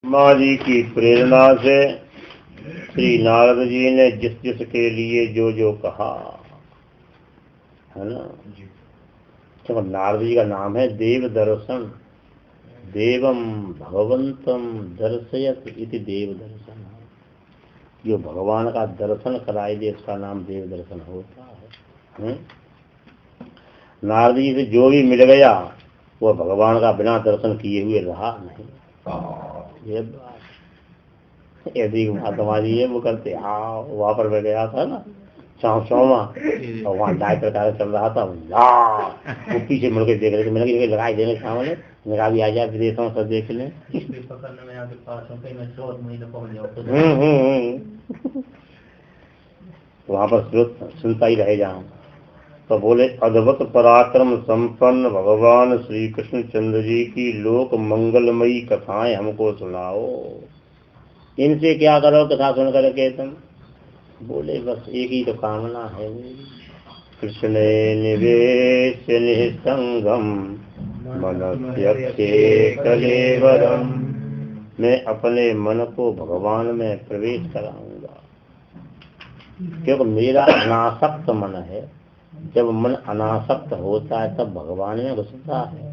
माँ जी की प्रेरणा से श्री नारद जी ने जिस जिस के लिए जो जो कहा है ना। तो नारद जी का नाम है देव दर्शन, देवम भगवंतम दर्शयत इति देव दर्शन। जो भगवान का दर्शन कराए दे उसका नाम देव दर्शन होता है। नारद जी से जो भी मिल गया वो भगवान का बिना दर्शन किए हुए रहा नहीं। ये बात यदि महात्मा जी है वो करते। हाँ वहाँ पर मैं गया था ना चौमा और वहाँ डाय प्रकार चल रहा था। वो पीछे मुड़ के देख रहे थे। मैंने लगाई देने सामने मेरा भी आ जाए विदेशों से देख लें। वहाँ पर स्रोत सुनता ही रहे जाऊँ। तो बोले अद्भुत पराक्रम संपन्न भगवान श्री कृष्ण चंद्र जी की लोक मंगलमयी कथाएं हमको सुनाओ। इनसे क्या करो कथा सुन करके तुम। बोले बस एक ही तो कामना है मेरी। कृष्ण निवेश निसंगम मनस्यक्षे कलेवरम। मैं अपने मन को भगवान में प्रवेश कराऊंगा क्योंकि मेरा अनासक्त मन है। जब मन अनासक्त होता है तब भगवान में घुसता है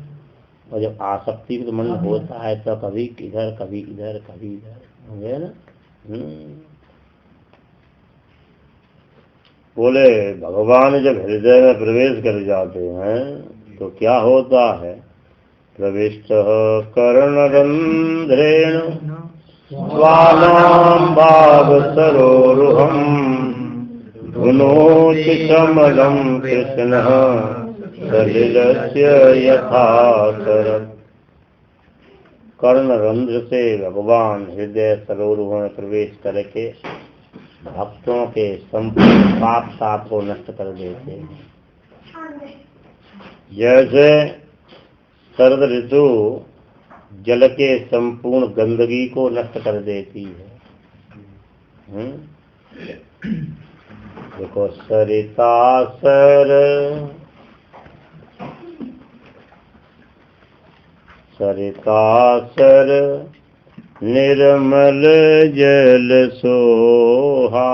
और जब आसक्ति मन होता है तो कभी इधर कभी इधर कभी इधर है ना। बोले भगवान जब हृदय में प्रवेश कर जाते हैं तो क्या होता है। प्रविष्ट कर्णरंध्रेण स्वानां भागसरोरुहम् धुनोति कमलं कृष्णः सलिलस्य यथा शरत्। कर्णरंध्र से भगवान हृदय सरोरुह में प्रवेश करके भक्तों के संपूर्ण पाप ताप को नष्ट कर देते हैं। जैसे शरद ऋतु जल के संपूर्ण गंदगी को नष्ट कर देती है। देखो सरिता सर निर्मल जल सोहा।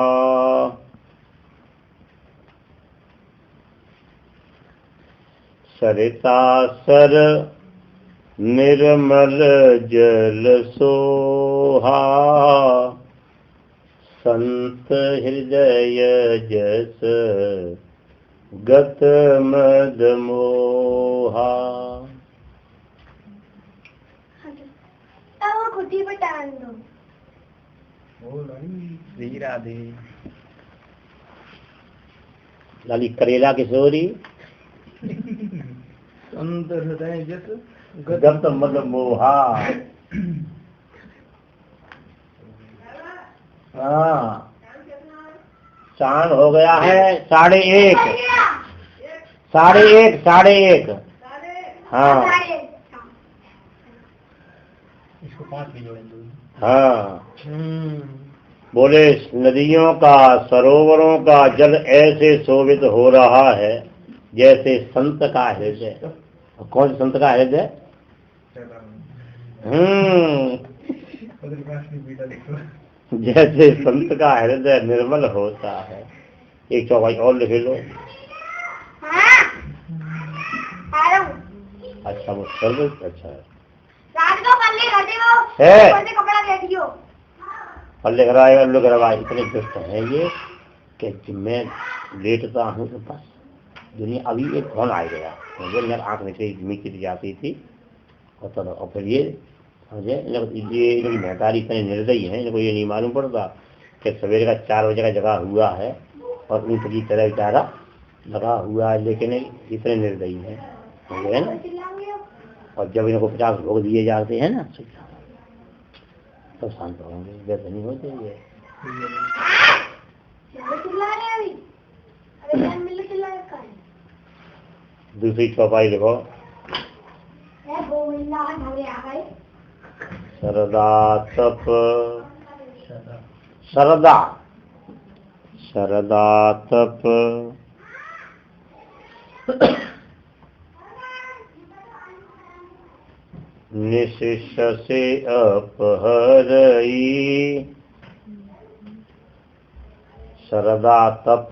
सरिता सर निर्मल जल सोहा। संत हृदय जस गत मद मोहा। खुदी बटान दो। राधे लाली करेला किशोरी संत हृदय जस गत मद मोहा। हाँ चांद हो गया है 1:30। 1:30 हाँ इसको 5 भी जोड़ेंगे। हाँ बोले नदियों का सरोवरों का जल ऐसे शोभित हो रहा है जैसे संत का हृदय। कौन संत का हृदय। जैसे संत का हृदय निर्मल होता है। एक चौपाई और लिख लो। अच्छा वो सर्विस अच्छा है। पल्ले कराएगा लोग करवाए। इतने दुष्ट हैं ये कि मैं लेटता हूँ तो बस दुनिया। अभी एक फोन आ गया मुझे मेरी आँख में से नीचे जाती थी और फिर ये इनकी महतारी इतने निर्दयी हैं। इनको ये नहीं मालूम पड़ता कि सवेरे का 4 बजे का जगह हुआ है और ऊँट की तरह बेचारा लगा हुआ है। लेकिन इतने निर्दयी हैं है ना। और जब इनको 50 भोग दिए जाते हैं ना तो शांत होंगे। वैसे नहीं होते ये। दूसरी चौपाई लिखो। शरदा तप शरदा तप निशिष से अपहरई शरदा तप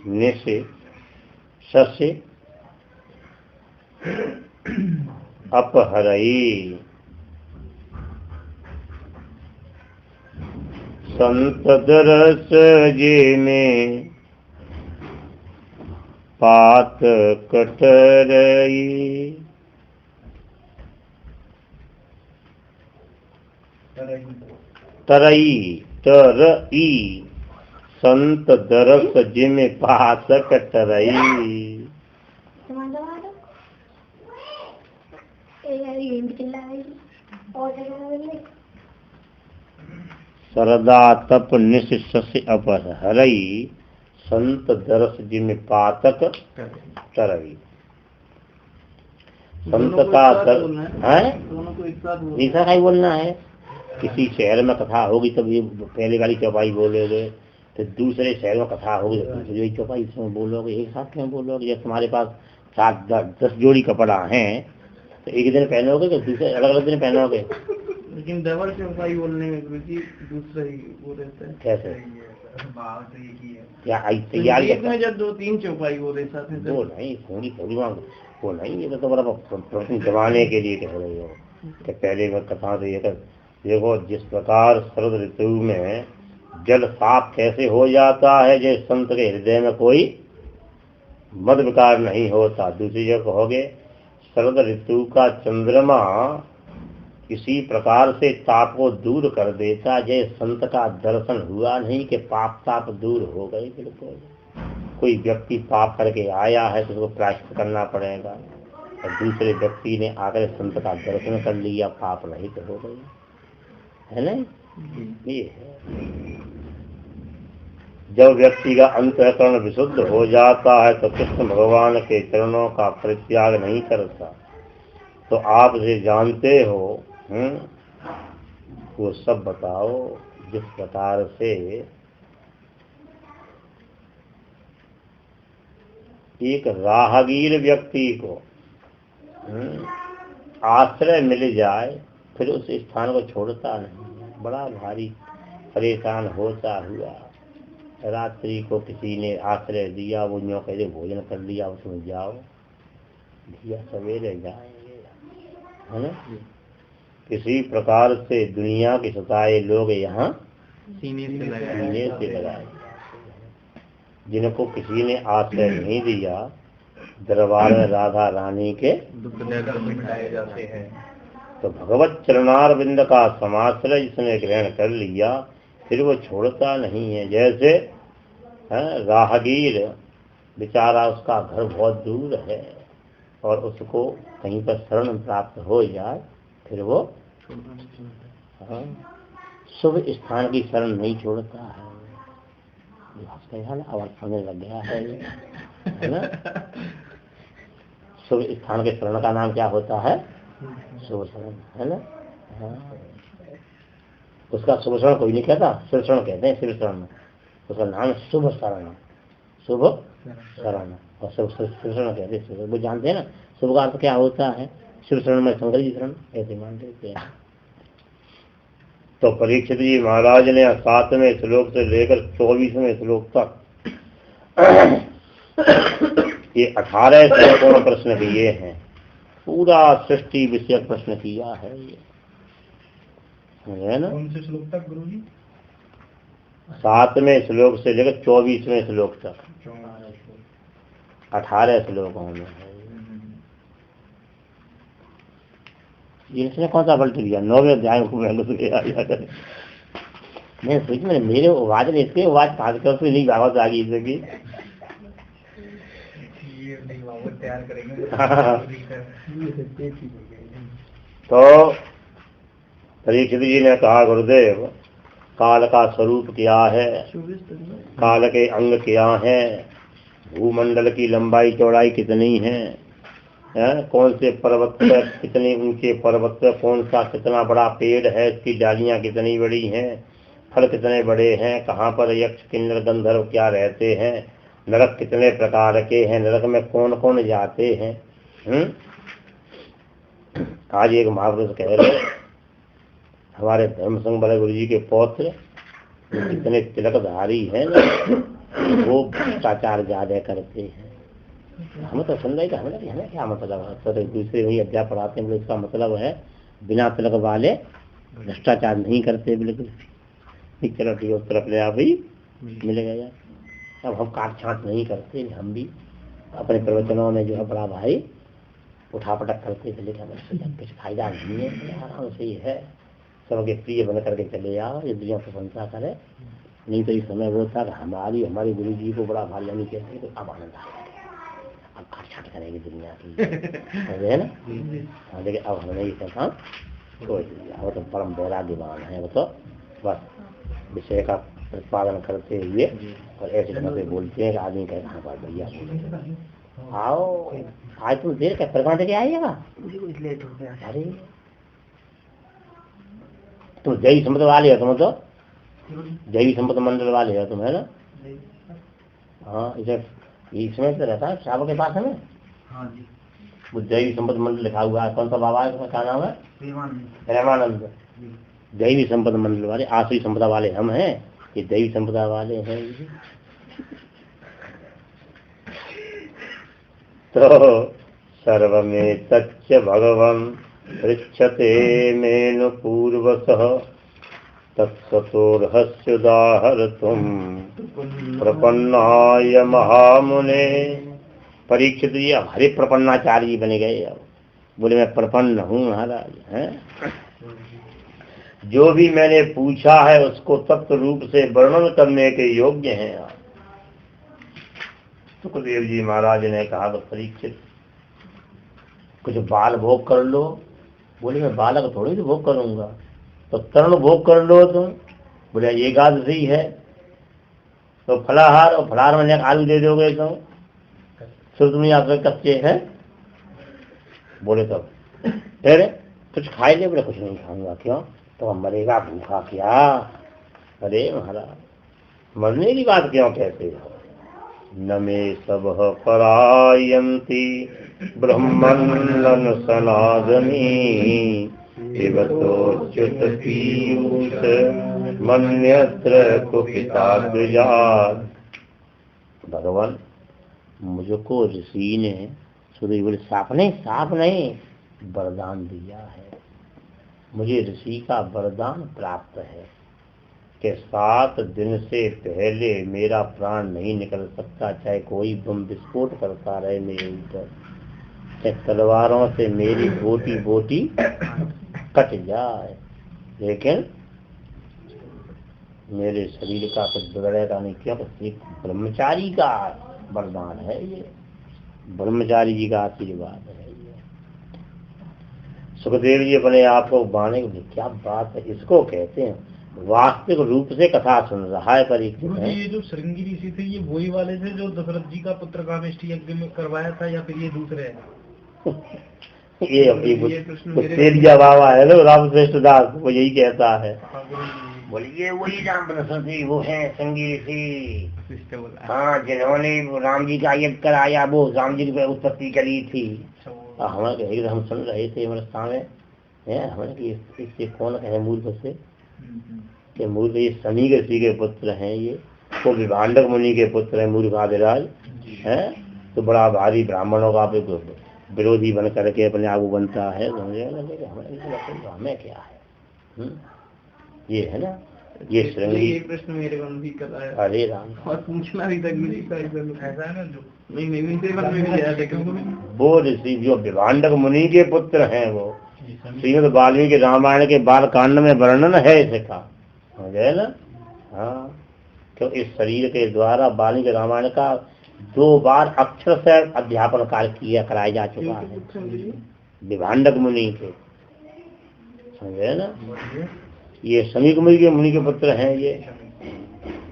निशिष से अपहरई संत दरस जे में पात कटरई तरई तरई संत दरस जे में पात कटरई सरदा तप निशिष से अपहरई संत दरस जिम पातक तरई। संत का है ऐसा ही बोलना है। किसी शहर में कथा होगी तब ये पहले वाली चौपाई बोलोगे, तो दूसरे शहर में कथा होगी तो दूसरी चौपाई इसमें बोलोगे, एक साथ क्यों बोलोगे? जैसे तुम्हारे पास 7-10 जोड़ी कपड़ा हैं तो एक दिन पहनोगे तो दूसरे अलग अलग दिन पहनोगे। लेकिन डबल चौपाई बोलने में दूसरा ही वो रहता है। कैसे क्या तैयार में जब 2-3 चौपाई हो रहे साथ में वो नहीं थोड़ी वो नहीं, ये तो बड़ा प्रश्न जमाने के लिए कह रही हो कि पहले में कथा तो ये देखो जिस प्रकार शरद ऋतु में जल साफ कैसे हो जाता है, जैसे संत के हृदय में कोई मद विकार नहीं होता। दूसरी जगह कहोगे शरद ऋतु का चंद्रमा किसी प्रकार से ताप को दूर कर देता, जैसे संत का दर्शन हुआ नहीं कि पाप ताप दूर हो गए। बिल्कुल कोई व्यक्ति पाप करके आया है तो उसको प्रायश्चित करना पड़ेगा, और दूसरे व्यक्ति ने आकर संत का दर्शन कर लिया, पाप नहीं तो हो गई, है ना? ये है जब व्यक्ति का अंतःकरण विशुद्ध हो जाता है तो कृष्ण भगवान के चरणों का परित्याग नहीं करता। तो आप जो जानते हो वो सब बताओ। जिस प्रकार से एक राहगीर व्यक्ति को आश्रय मिल जाए फिर उस स्थान को छोड़ता नहीं, बड़ा भारी परेशान होता हुआ रात्रि को किसी ने आश्रय दिया, वो यूँ कहते भोजन कर लिया, उसमें जाओ भैया सवेरे जाएंगे, है ना? किसी प्रकार से दुनिया के सताए लोग यहाँ सीने से लगाए, जिनको किसी ने आश्रय नहीं दिया दरबार में राधा रानी के दुख मिटाए जाते हैं। तो भगवत चरणारविंद का समाश्रय जिसने ग्रहण कर लिया फिर वो छोड़ता नहीं है। जैसे राहगीर बेचारा, उसका घर बहुत दूर है और उसको कहीं पर शरण प्राप्त हो जाए फिर वो शुभ स्थान की शरण नहीं छोड़ता है। आवाज होने लग गया है ना? शुभ स्थान के शरण का नाम क्या होता है? शुभ शरण, है ना? उसका शुभ शरण कोई नहीं कहता, शिव शरण कहते हैं। शिव शरण उसका नाम शुभ शरण, शुभ शरण, और शिव शरण कहते हैं। वो जानते हैं ना शुभ का अर्थ क्या होता है? शिव शरण में शंकर जी शरण ऐसे मानते हैं। तो परीक्षित जी महाराज ने 7वें श्लोक से लेकर 24वें श्लोक तक ये 18 श्लोकों में प्रश्न किए हैं। पूरा सृष्टि विषयक प्रश्न किया है ये, है ना? कौन से श्लोक तक गुरुजी? 7वें श्लोक से लेकर 24वें श्लोक तक 18 श्लोकों में है। इसने कौन सा पलट दिया? 9वें अध्याय को मैं सोच मैंने मेरे आवाज ने इसके आवाज खास कर नहीं आवाज आ गई इसकी। तो परीक्षित जी ने कहा गुरुदेव काल का स्वरूप क्या है, काल के अंग क्या है, भूमंडल की लंबाई चौड़ाई कितनी है, कौन से पर्वत पर कितने ऊंचे पर्वत पर कौन सा कितना बड़ा पेड़ है, इसकी डालियां कितनी बड़ी हैं, फल कितने बड़े हैं, कहाँ पर यक्ष किन्नर गंधर्व क्या रहते हैं, नरक कितने प्रकार के हैं, नरक में कौन कौन जाते हैं, आज एक महापुरुष कह रहे हमारे धर्म संघ बड़े गुरु जी के पौत्र जितने तिलकधारी हैं ना वो भ्रष्टाचार ज्यादा करते हैं। हमें तो सुन रही हमें क्या मतलब है, तो दूसरे वही अध्याय पढ़ाते हैं, इसका मतलब है बिना तिलक वाले भ्रष्टाचार नहीं करते बिल्कुल। चलो ठीक है, उस तरफ ले आप ही मिलेगा यार। अब हम काट छांट नहीं करते, हम भी अपने प्रवचनों में जो है बड़ा भाई उठा पटक करते थे, लेकिन कुछ फायदा नहीं है, आराम से ही है सबके प्रिय बन करके चले आओ, ये दुनिया प्रशंसा करे। नहीं तो इस समय वो था कि हमारे गुरु जी को बड़ा भारी नहीं कहते, तो अब आनंद आ गया, अब काट छाट करेगी दुनिया की है ना। लेकिन अब हमने ये काम छोड़ दिया, वो तो परम वैराग्यवान है, वो तो बस विषय का प्रतिपादन करते हुए और ऐसे ढंग से बोलते हैं कि आदमी कहे कहाँ पर भैया आओ, आज तुम देर क्या प्रकांड के आइएगा, लेट हो गया। अरे तुम जय संपद वाले हो, तुम तो जैवी संपद मंडल वाले हो तुम, है ना। हाँ इसे इसमें तो रहता है श्रावक के पास हमें। हाँ जी, वो जैवी संपद मंडल लिखा हुआ है, कौन सा बाबा है, क्या नाम है, प्रेमानंद। दैवी संपदा मंडल वाले, आसुरी संपदा वाले हम हैं, ये दैवी संपदा वाले हैं। तो सर्वमें तच्च भगवन् पृच्छते मेनु पूर्वसः तत्सतोर्हस्योदाहर्तुं प्रपन्नाय महामुने। परीक्षित जी हमारे प्रपन्नाचार्य जी बने गए। अब बोले मैं प्रपन्न हूँ महाराज, हैं जो भी मैंने पूछा है उसको तत्व रूप से वर्णन करने के योग्य हैं आप। सुखदेव जी महाराज ने कहा तो परीक्षित कुछ बाल भोग कर लो। बोले मैं बालक थोड़ी तो भोग करूंगा, तो तरण भोग कर लो तुम। बोले एकादशी है तो फलाहार, और फलाहार में आलू दे दोगे तुम, फिर तुम यहाँ कच्चे हैं। बोले तब फिर कुछ खाए ले। बोले कुछ नहीं खाऊंगा। क्यों, तो हम मरेगा भूखा क्या। अरे महाराज मरने की बात क्यों कहते हो। न मे सब परायन्ति ब्रह्मन्न सनातनी एवतोच्युत पीयूष मन्यत्र कुपिताद्विजात्। भगवान मुझको ऋषि ने, सुधीर बोले साफ नहीं वरदान दिया है। मुझे ऋषि का वरदान प्राप्त है कि 7 दिन से पहले मेरा प्राण नहीं निकल सकता, चाहे कोई बम विस्फोट करता रहे मेरे ऊपर, चाहे तलवारों से मेरी बोटी बोटी कट जाए, लेकिन मेरे शरीर का कुछ बिगड़ेगा नहीं। क्यों, ब्रह्मचारी का वरदान है ये, ब्रह्मचारी जी का आशीर्वाद है ये। सुखदेव जी अपने आप को बाने की क्या बात है, इसको कहते हैं वास्तविक रूप से कथा सुन रहा है परीक्षित है। ये जो श्रृंगी ऋषि थे ये वही वाले थे जो दशरथ जी का पुत्र कामेष्टि यज्ञ में करवाया था, या फिर ये दूसरे हैं? ये बाबा है ना रामश्रेष्ठ दास, वो यही कहता है। बोलिए वही राम प्रसन्न थे, वो है श्रृंगी ऋषि। हाँ जिन्होंने राम जी का यज्ञ कराया, वो राम जी की उत्पत्ति करी थी। हमारे हम सुन रहे थे हमारे सामने हमारे इससे कौन कहे मूर्ख से कि मूर्ख ये शनि ऋषि के पुत्र हैं, ये वो विभांडक मुनि के पुत्र हैं मूर्खादिराज है। तो बड़ा भारी ब्राह्मणों का विरोधी बन करके अपने आप बनता है। हमें क्या है ये है ना, ये श्रृंगी प्रश्न मेरे मन भी कर रहा है। अरे राम और पूछना भी तक ऐसा है ना, जो नहीं वो ऋषि जो विभांडक मुनि के पुत्र हैं, वो श्रीमद् वाल्मीकि रामायण के बाल कांड में वर्णन है इसका, समझे ना। हाँ क्यों, इस शरीर के द्वारा वाल्मीकि रामायण का 2 बार अक्षर से अध्यापन कार्य कराया जा चुका है विभांडक मुनि के, समझे ना। ये शमी मुनि के पुत्र हैं ये।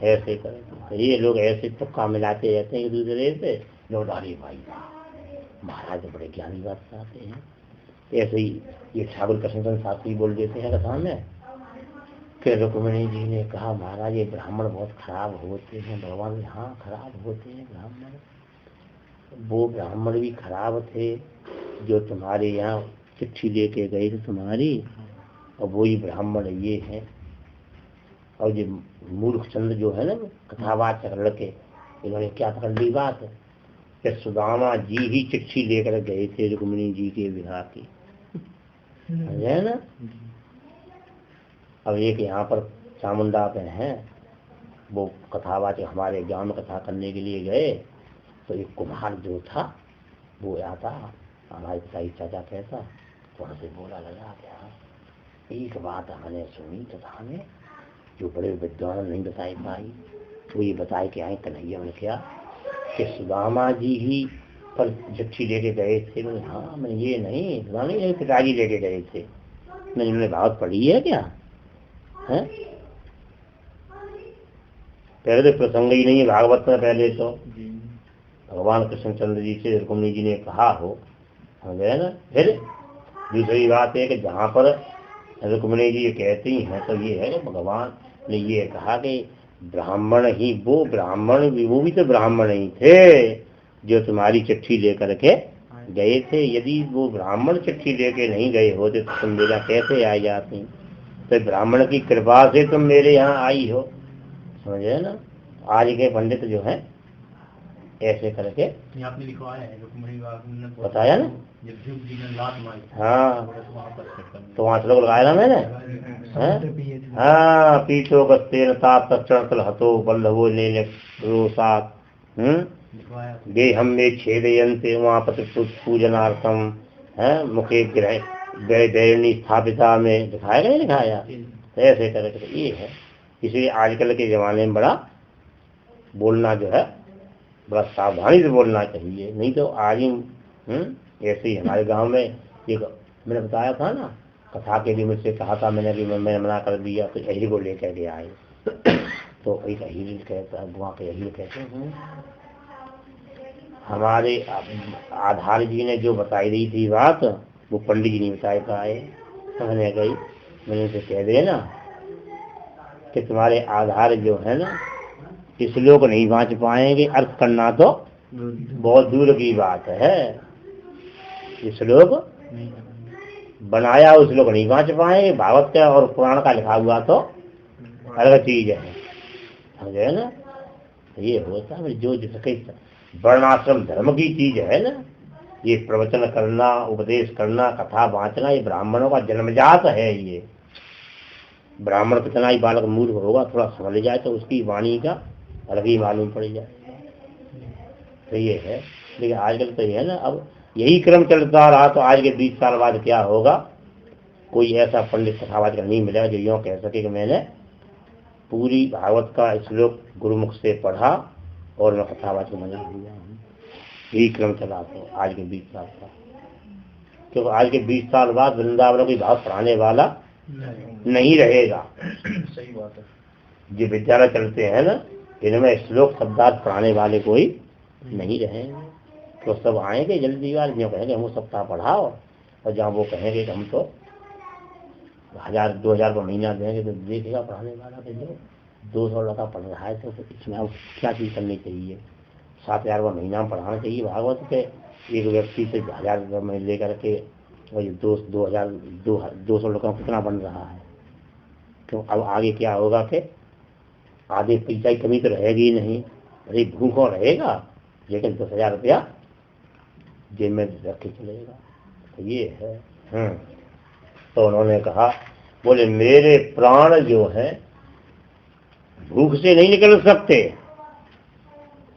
ऐसे करते ये लोग, ऐसे तुक्का मिलाते रहते हैं एक दूसरे से। लौटारी भाई महाराज बड़े ज्ञानी बात बताते हैं। ऐसे ही ये ठाकुर कृष्ण शास्त्री बोल देते हैं कथा में कि रुक्मिणी जी ने कहा महाराज ये ब्राह्मण बहुत खराब होते हैं। भगवान हाँ खराब होते हैं ब्राह्मण। वो ब्राह्मण भी खराब थे जो तुम्हारे यहाँ चिट्ठी लेके गए थे तुम्हारी, और वही ब्राह्मण ये है। और ये मूर्ख चंद्र जो है ना, कथावाचक लड़के, इन्होंने क्या पकड़ ली बात कि सुदामा जी ही चिट्ठी लेकर गए थे रुक्मिणी जी के विवाह की, है ना। अब एक यहाँ पर चामुंडा पे हैं, वो कथावाचक हमारे गांव में कथा करने के लिए गए, तो एक कुम्हार जो था वो आता, हमारे पिताजी चाचा कहता, तो वहाँ से बोला लगा क्या एक बात हमने सुनी तथा हमें जो बड़े विद्वान नहीं बताई पाई, तो ये बताए कि आए कन्हैया ने क्या कि सुदामा जी ही पर चिट्ठी लेके गए थे। मैंने हाँ, मैं ये नहीं मेरे पिताजी लेके गए थे। मैंने भागवत पढ़ी है क्या है? पहले तो प्रसंग ही नहीं है भागवत में। पहले तो भगवान कृष्णचंद्र जी से रुक्मिणी जी ने कहा हो, समझे ना। फिर दूसरी बात है कि जहाँ पर रुक्मिणी जी ये कहती हैं तो ये है कि भगवान ने ये कहा कि ब्राह्मण ही वो ब्राह्मण भी, वो भी तो ब्राह्मण ही थे जो तुम्हारी चिट्ठी लेकर के गए थे। यदि वो ब्राह्मण चिट्ठी लेके नहीं गए होते तो तुम मेरा कैसे आ जाती? तो ब्राह्मण की कृपा से तुम मेरे यहाँ आई हो, समझे ना। आज के पंडित जो हैं ऐसे करके आपने लिखवाया है, बताया ना। हाँ, तो वहाँ से लोग लगाया ना मैंने। हाँ, पीछो गस्तेन ताप तक्षण हतो बल्लभो ने रोसात गे हम में छेदयन्ते वहाँ पति पूजनार्थम है मुखे ग्रह दैरणी स्थापिता में दिखाया नहीं दिखाया। ऐसे करके ये है। इसलिए आजकल के ज़माने में बड़ा बोलना जो है बड़ा सावधानी से बोलना चाहिए, नहीं तो आज ही ऐसे ही हमारे गांव में एक मैंने बताया था ना, कथा के लिए मुझसे कहा था मैंने कि मैंने मना कर दिया, तो यही को लेकर के आए। तो एक अहिल कहता है, बुआ के अहिल कहते हैं। हमारे आधार जी ने जो बताई दी थी बात, वो पंडित जी नहीं बताए पाए। समझने गई, मैंने उनसे कह दिया ना कि तुम्हारे आधार जो है ना इस लोग नहीं बाँच पाएंगे, अर्थ करना तो बहुत दूर की बात है। इस लोग बनाया उस लोग नहीं बाँच पाएंगे, भागवत का और पुराण का लिखा हुआ तो अलग चीज है, समझे ना। ये होता है जो जिसके वर्णाश्रम धर्म की चीज है ना, ये प्रवचन करना, उपदेश करना, कथा बाँचना, ये ब्राह्मणों का जन्मजात है। ये ब्राह्मण कितना ही बालक मूर्ख होगा, थोड़ा समझ जाए तो उसकी वाणी का अलग ही मालूम पड़ जाए। तो ये है। लेकिन आजकल तो ये है ना, अब यही क्रम चलता रहा तो आज के 20 साल बाद क्या होगा, कोई ऐसा पंडित कथावाचक नहीं मिलेगा जो यूँ कह सके कि मैंने पूरी भागवत का श्लोक गुरुमुख से पढ़ा और मैं कथावाचक बना हुआ हूँ। यही क्रम चला तो आज के 20 साल का। क्योंकि आज के 20 साल बाद वृंदावन कोई भाव पढ़ाने वाला नहीं रहेगा। सही बात है। जो विद्यालय चलते हैं ना, इनमें श्लोक शब्दार्थ पढ़ाने वाले कोई नहीं रहेंगे। तो सब आएंगे जल्दी वाले, जो कहेंगे हम सप्ताह पढ़ाओ, और जहाँ वो कहेंगे कि हम तो 1000-2000 का महीना देंगे, तो देखेगा पढ़ाने वाला कि जो 200 लड़का पढ़ रहा है तो इसमें अब क्या चीज़ करनी चाहिए। 7000 का महीना में पढ़ाना चाहिए भागवत के। एक व्यक्ति से 1000 रुपये लेकर के वही 200 लोगों को कितना बन रहा है। तो अब आगे क्या होगा कि आधे पैसा की कमी तो रहेगी ही नहीं, अरे भूखों रहेगा, लेकिन 10,000 रुपया जेब में रख के चलेगा। तो ये है। तो उन्होंने कहा, बोले मेरे प्राण जो है भूख से नहीं निकल सकते,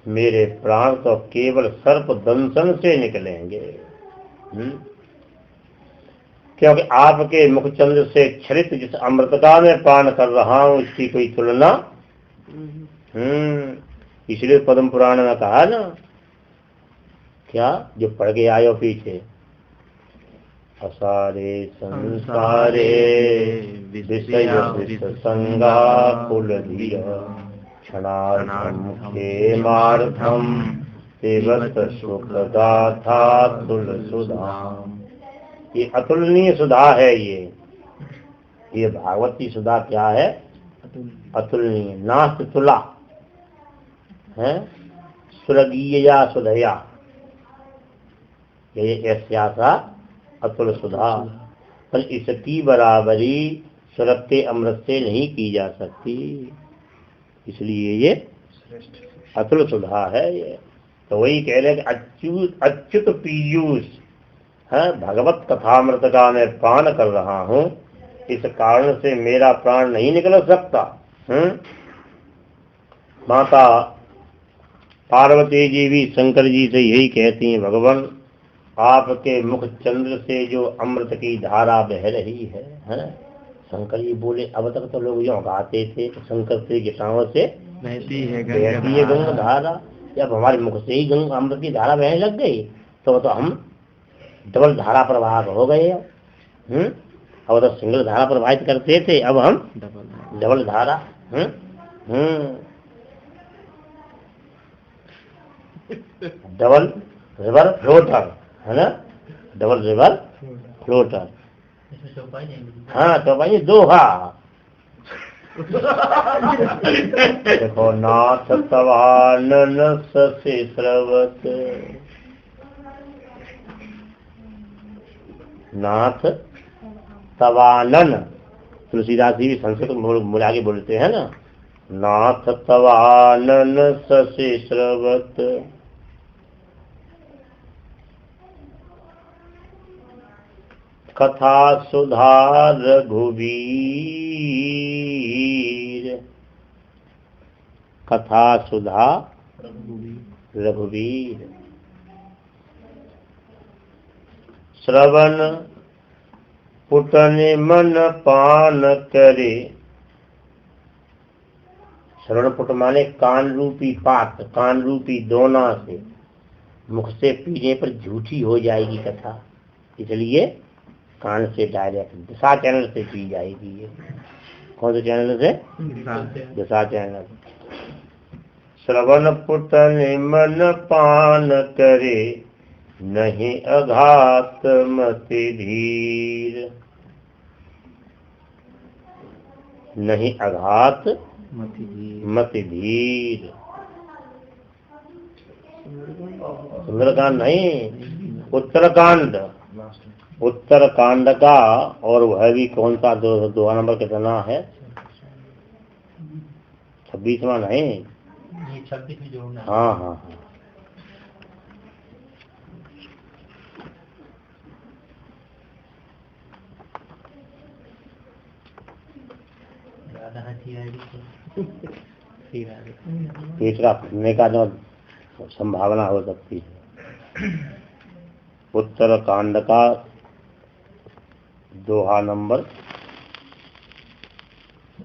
मेरे प्राण तो केवल सर्प दंशन से निकलेंगे। क्योंकि आपके मुखचंद्र से क्षरित जिस अमृतता में पान कर रहा हूं इसकी कोई तुलना। इसलिए पद्म पुराण में कहा ना, क्या जो पढ़ के आयो पीछे, असारे संसारे विषय संगा कुल धीरा क्षणार्थम क्षेमार्थम सेवत सुखदाथा तुल सुधाम। ये अतुलनीय सुधा है। ये भागवत की सुधा क्या है? अतुलनीय, नास्त तुला है, स्वर्गीय या सुधया, ये ऐसा अतुल सुधा, पर इसकी बराबरी सुरत्ते अमृत से नहीं की जा सकती, इसलिए ये अतुल सुधा है ये। तो वही कह रहे कि अच्युत पीयूष है, भगवत कथामृत का मैं पान कर रहा हूँ, इस कारण से मेरा प्राण नहीं निकल सकता। माता पार्वती जी भी शंकर जी से यही कहती हैं, भगवान आपके मुख चंद्र से जो अमृत की धारा बह रही है? शंकर जी बोले अब तक तो लोग यूं गाते थे, तो शंकर श्री के टाँव से बहती है गंगा धारा, जब हमारे मुख से ही गंगा अमृत की धारा बहने लग गई तो हम डबल धारा प्रवाह हो गए। अब तो सिंगल धारा प्रवाहित करते थे, अब हम डबल धारा। डबल रिवर फ्लोटर है ना, डबल रिवर फ्लोटर। हाँ तो भाई दोहा देखो, नाथ तवानन ससे स्रवत, नाथ तवानन, तुलसीदास जी भी संस्कृत में आगे बोलते हैं ना, नाथ तवानन ससे स्रवत, कथा सुधा रघुवीर, कथा सुधा रघुवीर, श्रवण पुटन मन पान करे, श्रवण पुट माने कान रूपी पात, कान रूपी दोना से मुख से पीने पर झूठी हो जाएगी कथा, इसलिए कान से डायरेक्ट दिशा चैनल से पी जाएगी। ये कौन से चैनल से? दिशा चैनल। श्रवण पुटन मन पान करे, नहीं अघात मति धीर, नहीं अघात मति धीर। सुंदरकांड नहीं, उत्तरकांड, उत्तरकांड का, और वह भी कौन सा दोहा नंबर कितना है? 26वां नहीं, ये 26 में जोड़ना। हाँ हाँ हाँ, तीसरा फटने का जो संभावना हो सकती है। उत्तरकांड का दोहा नंबर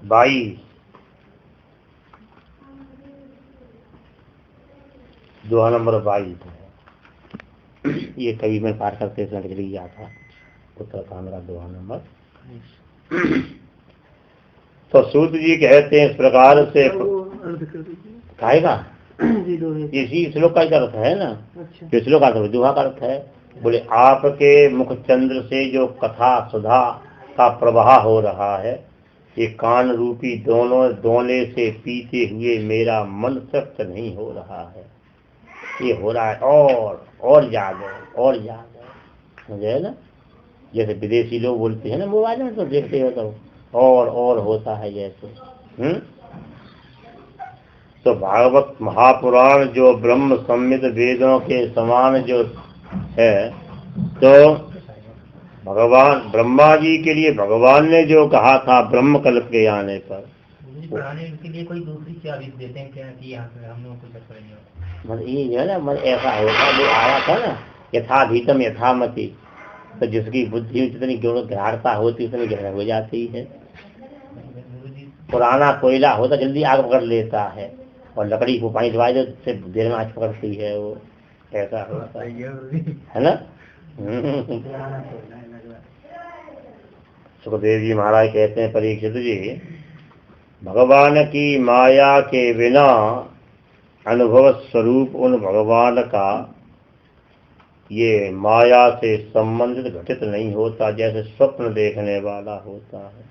22, दोहा नंबर 22 है। ये कभी मैं पाठ करते समय लिख लिया था, उत्तरकांड का दोहा नंबर। तो सूत जी कहते हैं इस प्रकार से, खाएगा इसी श्लोक का अर्थ है ना, जो श्लोक का अर्थ दोहा का अर्थ है। बोले आपके मुख चंद्र से जो कथा सुधा का प्रवाह हो रहा है, ये कान रूपी दोनों दोने से पीते हुए मेरा मन तृप्त नहीं हो रहा है, ये हो रहा है और ज्यादा और ज्यादा, समझे ना? जैसे विदेशी लोग बोलते हैं ना मोबाइल में, तो देखते हो तो और होता है जैसे। तो भागवत महापुराण जो ब्रह्म संहित वेदों के समान जो है, तो भगवान ब्रह्मा जी के लिए भगवान ने जो कहा था ब्रह्म कल्प के आने पर, के लिए कोई दूसरी क्या भी देते हैं क्या कि यहाँ पे हम लोग को चक्कर नहीं होता? मतलब ये जो है ना, मतलब ऐसा होता जो आया था ना, यथाधीतम यथामति, तो जिसकी बुद्धि में जितनी ग्रहणता होती उतनी ग्रहण हो जाती है। पुराना कोयला होता जल्दी आग पकड़ लेता है, और लकड़ी को पानी दबा दो उससे देर में आग पकड़ती है, वो ऐसा होता है ना। सुखदेव जी महाराज कहते हैं, परीक्षित जी, भगवान की माया के बिना अनुभव स्वरूप उन भगवान का ये माया से संबंधित घटित नहीं होता, जैसे स्वप्न देखने वाला होता है।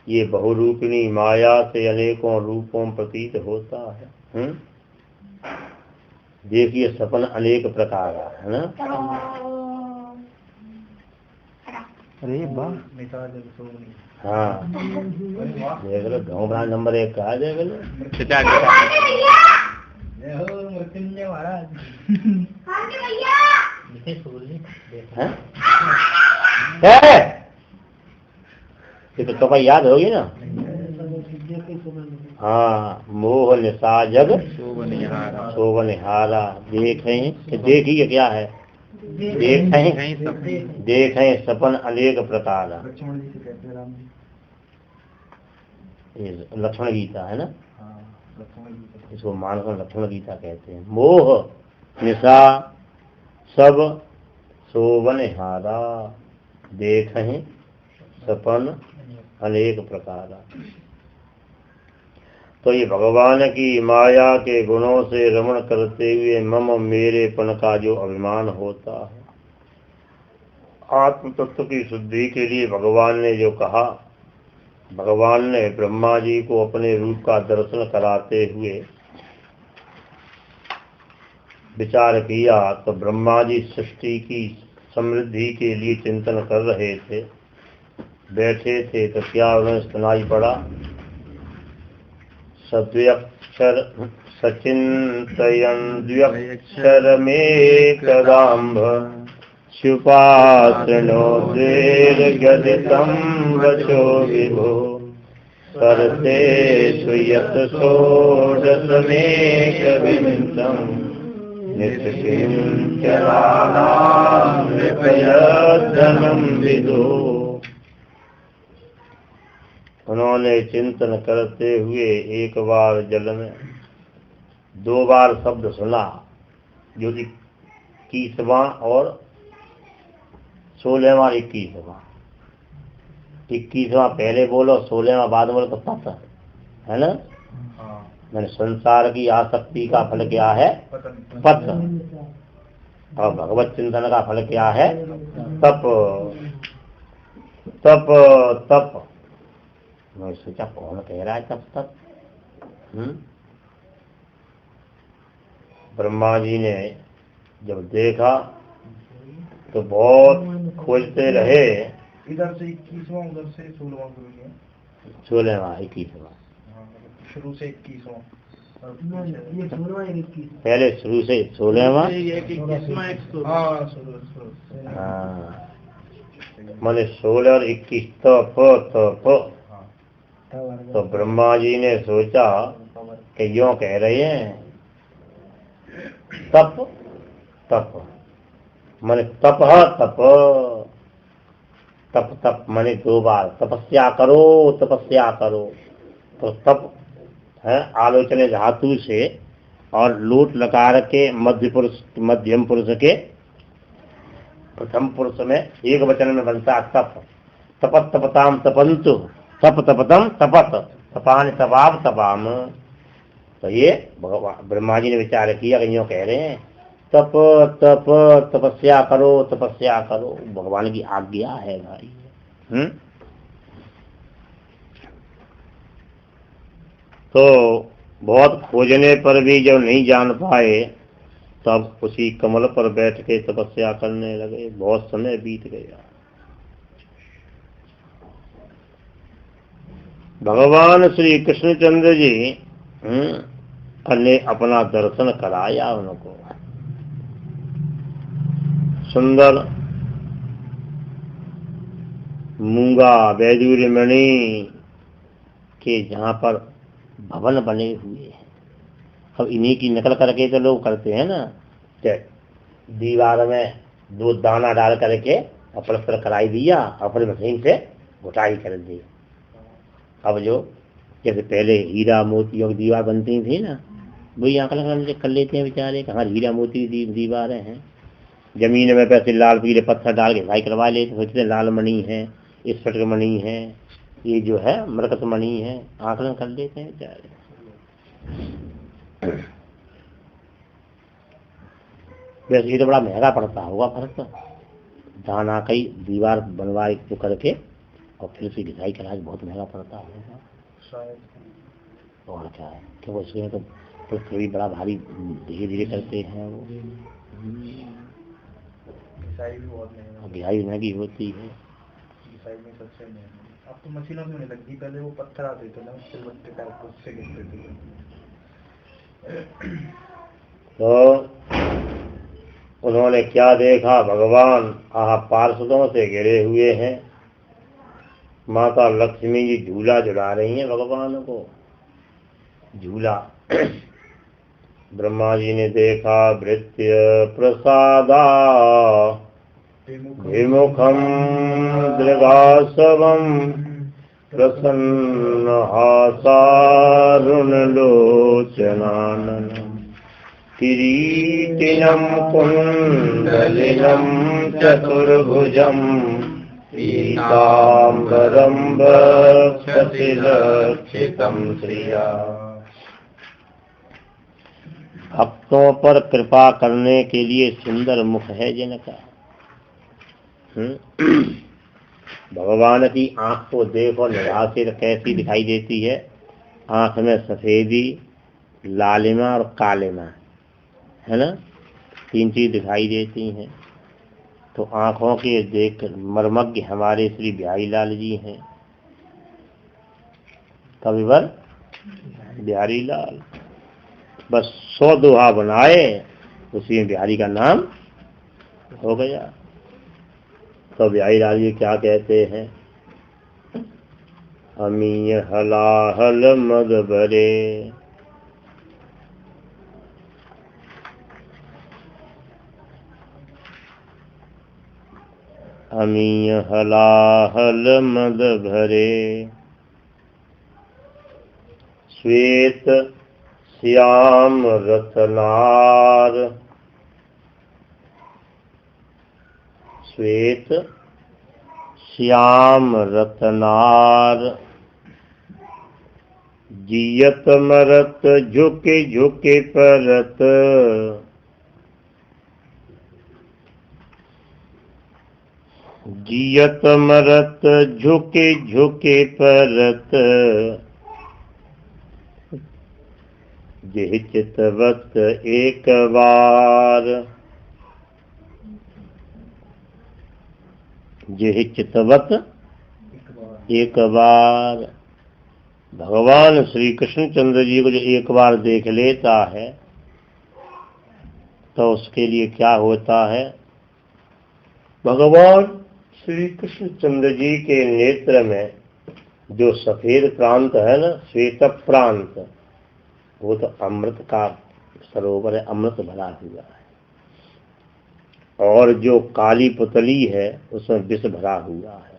ये बहुरूपिणी माया से अनेकों रूपों प्रतीत होता है। देखिए सपन अनेक प्रकार का है ना। अरे वाह, निशा जग सोवनी। हाँ अरे वाह, देख लो गाँव ब्रांड नंबर 1 का है, देख लो। जय हो मृत्युंजय महाराज। हैं? है? ये तो भाई याद होगी ना। हाँ, मोह निशा जग शोभनिहारा, देखें देखिए क्या है, देखें सपन अनेक प्रकार। लक्ष्मण जी से कहते हैं राम जी। ये लक्ष्मण गीता है ना, हाँ, लक्ष्मण जी से। इसको मानकर लक्ष्मण गीता कहते हैं। मोह निशा सब शोभनिहारा, देखें सपन अनेक प्रकार। तो ये भगवान की माया के गुणों से रमण करते हुए मम मेरेपन का जो अभिमान होता है, आत्म तत्व की शुद्धि के लिए भगवान ने जो कहा, भगवान ने ब्रह्मा जी को अपने रूप का दर्शन कराते हुए विचार किया, तो ब्रह्मा जी सृष्टि की समृद्धि के लिए चिंतन कर रहे थे, बैठे थे, तो क्या उन्हें सुनाई पड़ा, सद्व्यक्षर सचिन्तयन् द्व्यक्षरमेकदाम्भ शुपासनो द्वेर्गदितं वचो विभो सरतेषु यत् षोडशमेकविंशम् निष्किञ्चनानां नृपयद्धनं विदो। उन्होंने चिंतन करते हुए एक बार जल में, 2 बार शब्द सुना, जो 21वां और 16वां 21वां। 21वां पहले बोलो, 16वां बाद बोलो, तो तप है ना। मैंने संसार की आसक्ति का फल क्या है, पत, और भगवत चिंतन का फल क्या है, तप तप तप। मैं सोचा कौन कह रहा है तप तप। ब्रह्मा जी ने जब देखा तो बहुत खोजते रहे, इधर से 21वां, उधर से 16वां गुरु जी। 16वां 21वां, शुरू से 21वां, ये 16वां या 21? पहले शुरू से 16वां। हाँ, मैंने 16 और 21 तप तप। तो ब्रह्मा जी ने सोचा कि यूं कह रहे हैं तप तप, मैंने तप तप तप तप, मैंने 2 बार तपस्या करो तपस्या करो। तो तप है आलोचने धातु से और लोट लकार के मध्यम पुरुष के प्रथम पुरुष में एक वचन में बनता तप। तपत तपताम तपंतु, तप तपतम तपत, तपान तपाब तपाम। तो ये भगवान ब्रह्मा जी ने विचार किया कि यूं कह रहे हैं तप तप तपस्या करो तपस्या करो, भगवान की आज्ञा है भाई। तो बहुत खोजने पर भी जब नहीं जान पाए, तब उसी कमल पर बैठ के तपस्या करने लगे। बहुत समय बीत गया। भगवान श्री कृष्णचंद्र जी ने अपना दर्शन कराया उनको। सुंदर मूंगा बैदूर्य मणि के जहाँ पर भवन बने हुए हैं, अब इन्हीं की नकल करके तो लोग करते हैं ना, दीवार में 2 दाना डाल करके और प्लस्तर कराई दिया, अपने मशीन से घुटाई कर दी। अब जो जैसे पहले हीरा मोतियों की दीवार बनती थी ना, वही आंकलन कर लेते हैं बेचारे, कहाँ हीरा मोती दीवारें हैं। जमीन में पैसे लाल पीले पत्थर डाल के घाई करवा लेते, सोचते लाल मणि है, स्फटिक मणि है, ये जो है मरकत मणि है, आंकलन कर लेते हैं बेचारे। वैसे ये तो बड़ा महंगा पड़ता होगा फर्क, दाना कई दीवार बनवाए तो करके और फिर उसकी घिसाई कराए, बहुत महंगा पड़ता होगा शायद। और क्या है कि वो इसमें तो भी बड़ा भारी धीरे धीरे करते हैं वो, घिसाई महंगी होती है। साइड में सबसे नहीं। अब तो मशीनों में लग गई, पहले वो पत्थर आते थे ना, उससे बट्टे टाइप उससे गिरते थे। तो उन्होंने क्या देखा, भगवान पार्षदों से घिरे हुए हैं, माता लक्ष्मी जी झूला झुला रही हैं भगवान को, झूला। ब्रह्मा जी ने देखा, भृत्य प्रसादा विमुखम दृगासवम प्रसन्न हासारुणलोचनाननम किरीटिनं कुण्डलिनं चतुर्भुजं पीताम्बरं वक्षसिलक्षितं श्रिया। भक्तों पर कृपा करने के लिए सुंदर मुख है जिनका। भगवान की आंख को देखो निराशित कैसी दिखाई देती है। आंख में सफेदी, लालिमा और कालिमा है ना, 3 चीज दिखाई देती हैं। तो आंखों के देख मर्मज्ञ हमारे श्री बिहारी लाल जी हैं, कविवर बिहारी लाल। बस 100 दोहा बनाए, उसी में बिहारी का नाम हो गया। तो बिहारी लाल जी क्या कहते हैं, अमीय हलाहल मद भरे, अमीय हलाहल मद भरे, श्वेत श्याम रतनार, श्वेत श्याम रतनार, जियत मरत झुके झुके परत, जियत मरत झुके झुके परत, जिह चितवत एक बार, जिह चितवत एक बार। भगवान श्री कृष्णचंद्र जी को जो एक बार देख लेता है तो उसके लिए क्या होता है, भगवान श्री कृष्णचंद्र जी के नेत्र में जो सफेद प्रांत है ना, श्वेत प्रांत, वो तो अमृत का सरोवर है, अमृत भरा हुआ है। और जो काली पुतली है उसमें विष भरा हुआ है,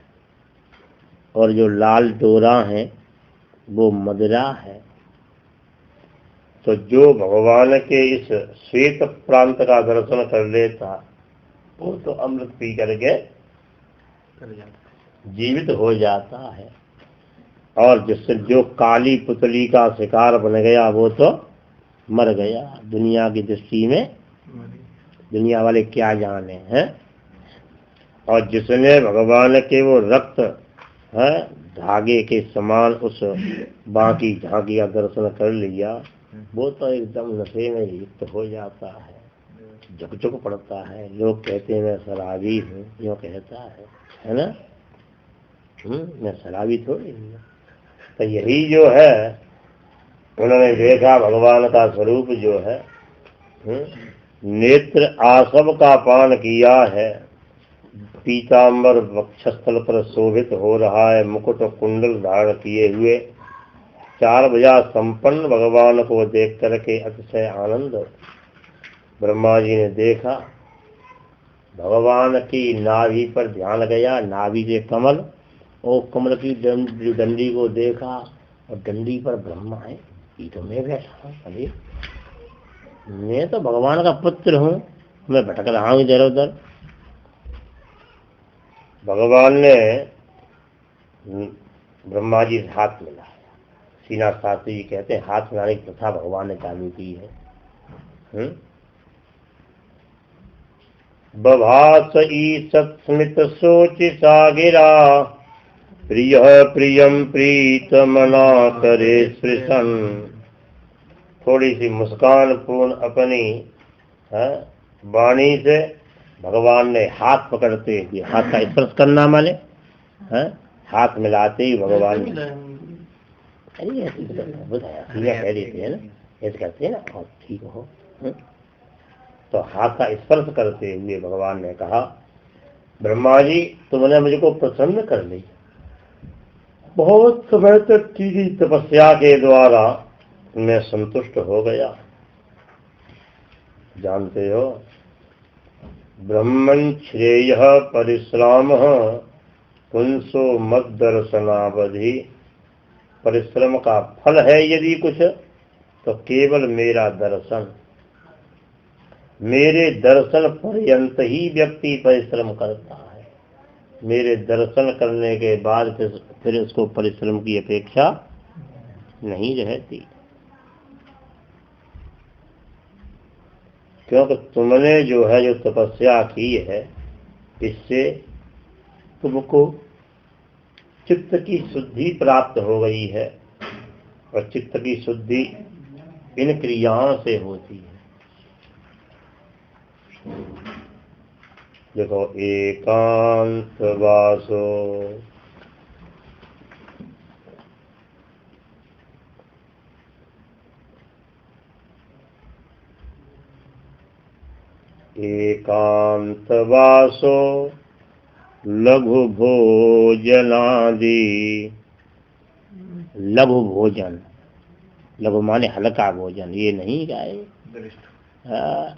और जो लाल डोरा है वो मदिरा है। तो जो भगवान के इस श्वेत प्रांत का दर्शन कर लेता वो तो अमृत पी करके जीवित हो जाता है। और जिससे जो काली पुतली का शिकार बन गया वो तो मर गया। दुनिया की दृष्टि में दुनिया वाले क्या जाने हैं। और जिसने भगवान के वो रक्त है धागे के समान उस बाकी झांकी का दर्शन कर लिया, वो तो एकदम नशे में लिप्त हो जाता है, झुक पड़ता है। लोग कहते हैं मैं शराबी हूँ, यूँ कहता है ना, मैं शराबी थोड़ी हूँ। तो यही जो है उन्होंने देखा भगवान का स्वरूप जो है, नेत्र आसव का पान किया है, पीताम्बर वक्षस्थल पर शोभित हो रहा है, मुकुट कुंडल धारण किए हुए, 4 भुजा संपन्न भगवान को देख करके अतिशय आनंद ब्रह्मा जी ने देखा। भगवान की नाभि पर ध्यान गया, नाभि से कमल, और कमल की डंडी को देखा, और डंडी पर ब्रह्मा है। ये तो मैं बैठा हूँ, अरे मैं तो भगवान का पुत्र हूँ, मैं भटक रहा हूँ इधर उधर। भगवान ने ब्रह्मा जी से हाथ मिलाया। श्रीनाथ शास्त्री जी कहते हैं हाथ मिलाने की प्रथा भगवान ने चालू की है। बभास ईसत स्मित सोच सागिरा, प्रिय प्रियम प्रीत मना करे स्पृशन। थोड़ी सी मुस्कान पूर्ण अपनी वाणी से भगवान ने हाथ पकड़ते हुए, हाथ का स्पर्श करना माने हैं? हाथ मिलाते ही भगवान अरे ऐसे बताया सीधा कह देते हैं ना, ऐसे करते हैं ना, और ठीक हो। तो हाथ का स्पर्श करते हुए भगवान ने कहा, ब्रह्मा जी तुमने मुझको प्रसन्न कर ली, बहुत समय तक की गई तपस्या के द्वारा मैं संतुष्ट हो गया। जानते हो ब्रह्मन् श्रेय परिश्रम पुंसो मद दर्शनावधि, परिश्रम का फल है यदि कुछ तो केवल मेरा दर्शन, मेरे दर्शन पर्यंत ही व्यक्ति परिश्रम करता है। मेरे दर्शन करने के बाद फिर उसको परिश्रम की अपेक्षा नहीं रहती, क्योंकि तुमने जो है जो तपस्या की है इससे तुमको चित्त की शुद्धि प्राप्त हो गई है, और चित्त की शुद्धि इन क्रियाओं से होती है। देखो एकांत वासो, एकांत वासो लघु भोजनादि, लघु भोजन, लघु माने हल्का भोजन, ये नहीं गाए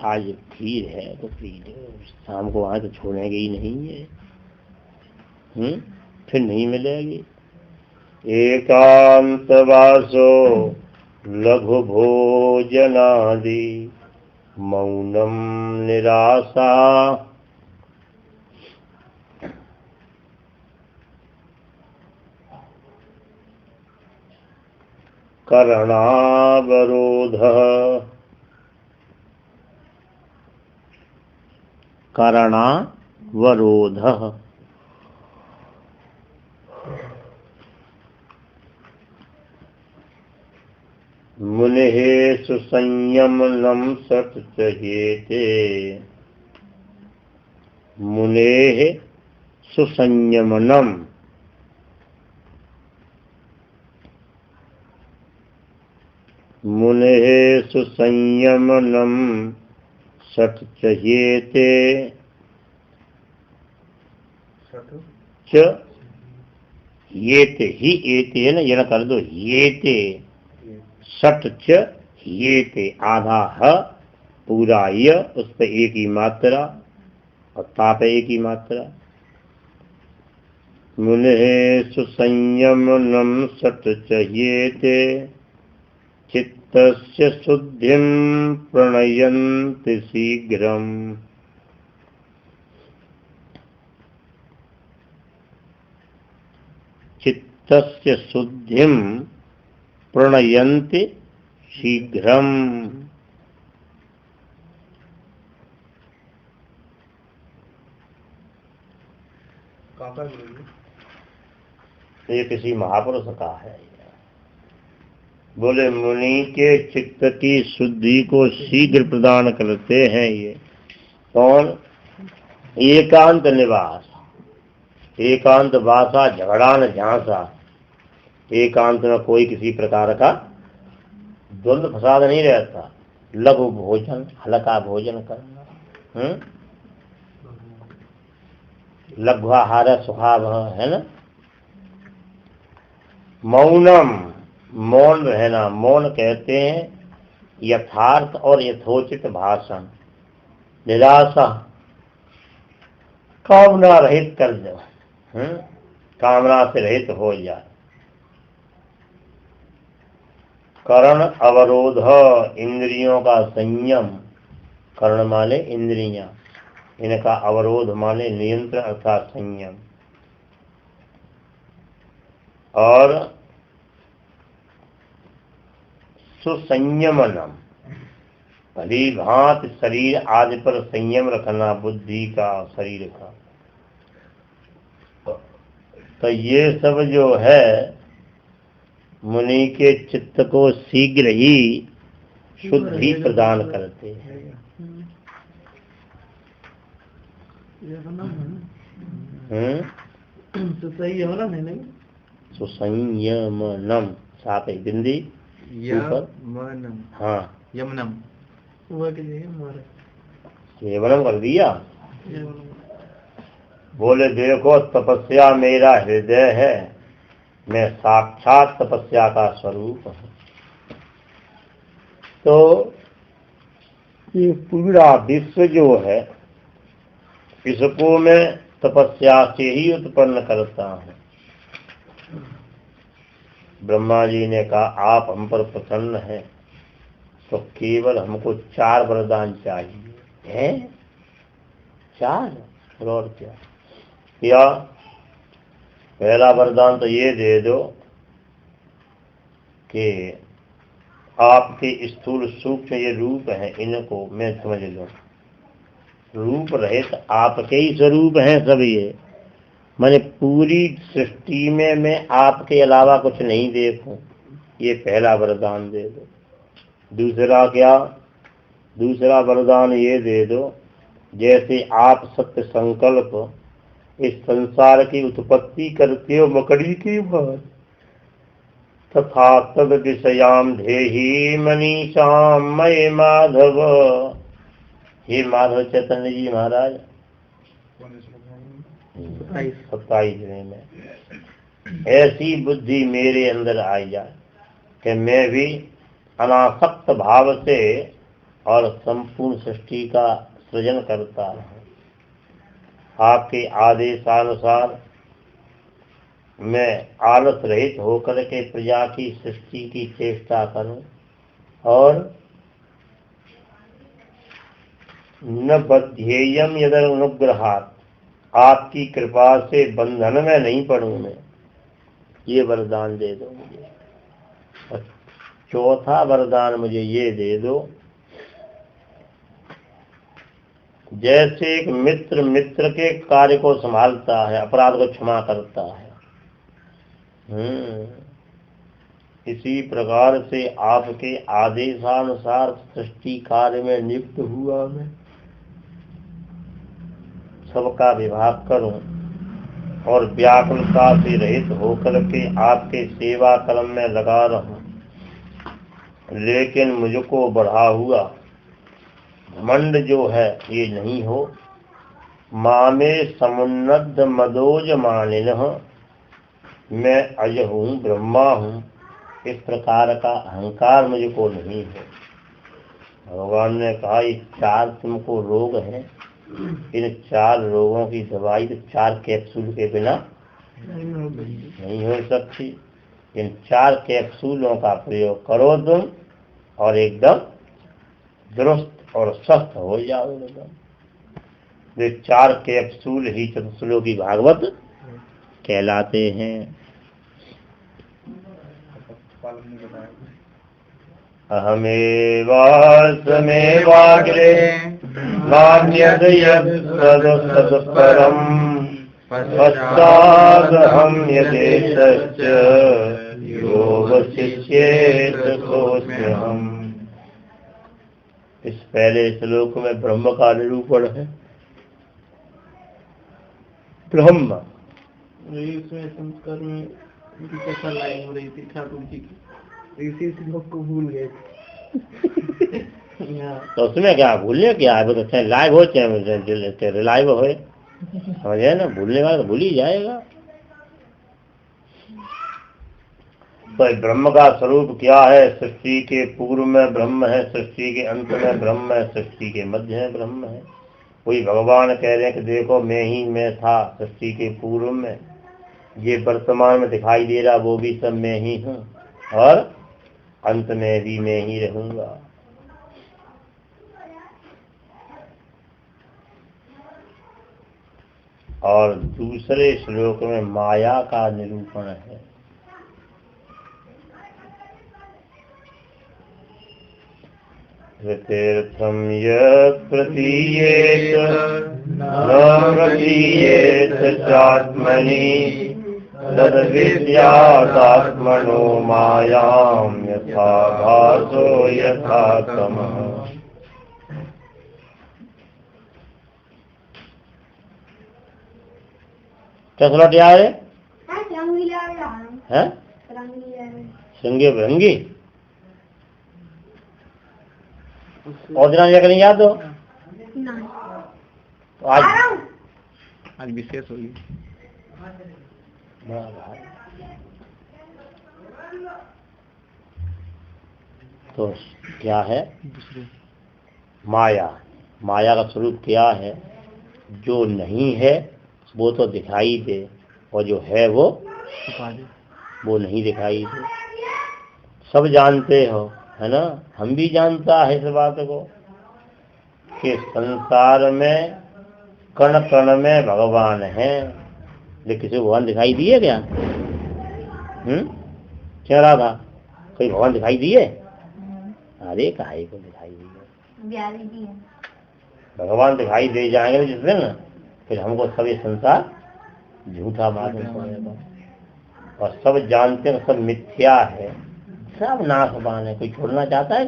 आज खीर है तो पी लो, शाम को वहां तो छोड़ेंगे ही नहीं है, फिर नहीं मिलेगी। एकांत वासो लघु भोजनादि मौनम निराशा, करणावरोध, करणावरोध, मुनेः सुसंयमनं सत्चहेते, मुनेः सुसंयमनम, मुनेः सुसंयमनम सत्चहेते च येते, ही एते है ना, ये ना कर दो, येते सट च येते, आधा ह पूरा य, उस पर एक ही मात्रा और ताप एक ही मात्रा। मुनेः सुसंयमनं सट च येते चित्तस्य शुद्धिं प्रणयन्ति शीघ्रम्, चित्तस्य शुद्धिं प्रणयन्ति शीघ्रम्। ये किसी महापुरुष का है। बोले मुनि के चित्त की शुद्धि को शीघ्र प्रदान करते हैं ये कौन? एकांत निवास, एकांत वासा, झगड़ा न झांसा, एकांत में कोई किसी प्रकार का द्वंद्व फसाद नहीं रहता। लघु भोजन, हल्का भोजन करना, लघुआहार सुखाव है ना। मौनम, मौन रहना, मौन कहते हैं यथार्थ और यथोचित भाषण। निराशा, कामना रहित कर दो, कामना से रहित हो जाए। करण अवरोध, इंद्रियों का संयम, करण माने इंद्रियां, इनका अवरोध माने नियंत्रण अर्थात संयम। और सुसंयमनम, भली भांति शरीर आदि पर संयम रखना, बुद्धि का, शरीर का। तो ये सब जो है मुनि के चित्त को शीघ्र ही शुद्धि प्रदान करते हैं। तो सही है ना नहीं सुसंयमनम साथ एक बिंदी ऊपर यमनम हाँ यमनम हुआ कि नहीं हमारे केवलम कर दिया। बोले देखो तपस्या मेरा हृदय है, मैं साक्षात तपस्या का स्वरूप हूँ। तो ये पूरा विश्व जो है इसको मैं तपस्या से ही उत्पन्न करता हूँ। ब्रह्मा जी ने कहा आप हम पर प्रसन्न हैं तो केवल हमको 4 वरदान चाहिए हैं। 4 और क्या पहला वरदान तो ये दे दो कि आपके स्थूल सूक्ष्म ये रूप हैं इनको मैं समझ लूं। रूप रहित आपके ही स्वरूप हैं सब ये, मैंने पूरी सृष्टि में मैं आपके अलावा कुछ नहीं देखूं, ये पहला वरदान दे दो। दूसरा क्या, दूसरा वरदान ये दे दो जैसे आप सत्य संकल्प इस संसार की उत्पत्ति करते हो मकड़ी की बात, तथा तद विषयाम धेहि मनीषाम मय माधव। हे माधव चैतन्य जी महाराज 27वें में ऐसी बुद्धि मेरे अंदर आई जाए कि मैं भी अनासक्त भाव से और संपूर्ण सृष्टि का सृजन करता हूँ। आपके आदेशानुसार मैं आलस रहित होकर के प्रजा की सृष्टि की चेष्टा करूं और न बध्येयम यदर अनुग्रहात्, आपकी कृपा से बंधन में नहीं पड़ूं मैं, ये वरदान दे दो मुझे। और चौथा वरदान मुझे ये दे दो जैसे एक मित्र के कार्य को संभालता है, अपराध को क्षमा करता है, इसी प्रकार से आपके आदेशानुसार सृष्टि कार्य में नियुक्त हुआ मैं सबका विभाग करूं और व्याकुलता से रहित होकर के आपके सेवा कर्म में लगा रहूं। लेकिन मुझको बढ़ा हुआ घमंड जो है ये नहीं हो। मामे समुन्नत मदोज मानिनः, मैं अज हूँ ब्रह्मा हूँ, इस प्रकार का अहंकार मुझको नहीं है। भगवान ने कहा ये 4 तुमको रोग हैं, इन 4 रोगों की दवाई तो 4 कैप्सूल के बिना नहीं हो सकती। इन 4 कैप्सूलों का प्रयोग करो तुम और एकदम दुरुस्त और स्वस्थ हो जाओगे। वे 4 कैप्सूल ही चतुश्लोकी भागवत कहलाते हैं। अहमेवास्मेवाग्रे नान्यद् यत्तदसत्परम् पश्चादहं यदेतश्च योगशिष्येत सोऽस्म्यहम्। इस पहले श्लोक में ब्रह्म का निरूपण है। ब्रह्म इसमें संस्कार में उनकी कथा लाइन हो रही थी ठाकुर जी की, इसी श्लोक को भूल गए तो उसमें क्या भूलने क्या है, तो लाइव हो चाहे लाइव हो, समझे ना, भूलने वाला तो भूल ही जाएगा। तो ब्रह्म का स्वरूप क्या है, सृष्टि के पूर्व में ब्रह्म है, सृष्टि के अंत में ब्रह्म है, सृष्टि के मध्य है ब्रह्म है। कोई भगवान कह रहे हैं कि देखो मैं ही मैं था सृष्टि के पूर्व में, ये वर्तमान में दिखाई दे रहा वो भी सब मैं ही हूँ और अंत में भी मैं ही रहूंगा। और दूसरे श्लोक में माया का निरूपण है। तीर्थम यत् प्रतीयेत न प्रतीयेत चात्मनि तद्विद्यादात्मनो मायां यथा भासो यथा तमः। क्या सुलट यार है संगे भरंगी और दिन जाकर नहीं याद हो तो आज विशेष होगी। तो क्या है माया? माया का स्वरूप क्या है? जो नहीं है वो तो दिखाई दे और जो है वो नहीं दिखाई दे। सब जानते हो है ना, हम भी जानता है इस बात को कि संसार में कण कण में भगवान है, लेकिन किसी को भगवान दिखाई दिए क्या? क्या रहा था कोई भगवान दिखाई दिए? अरे काहे को दिखाई दिए? भगवान दिखाई दे जाएंगे जिस दिन, फिर हमको सब ये संसार झूठा मालूम पड़ेगा और सब जानते हैं सब मिथ्या है, सब नाशवान है। कोई छोड़ना चाहता है?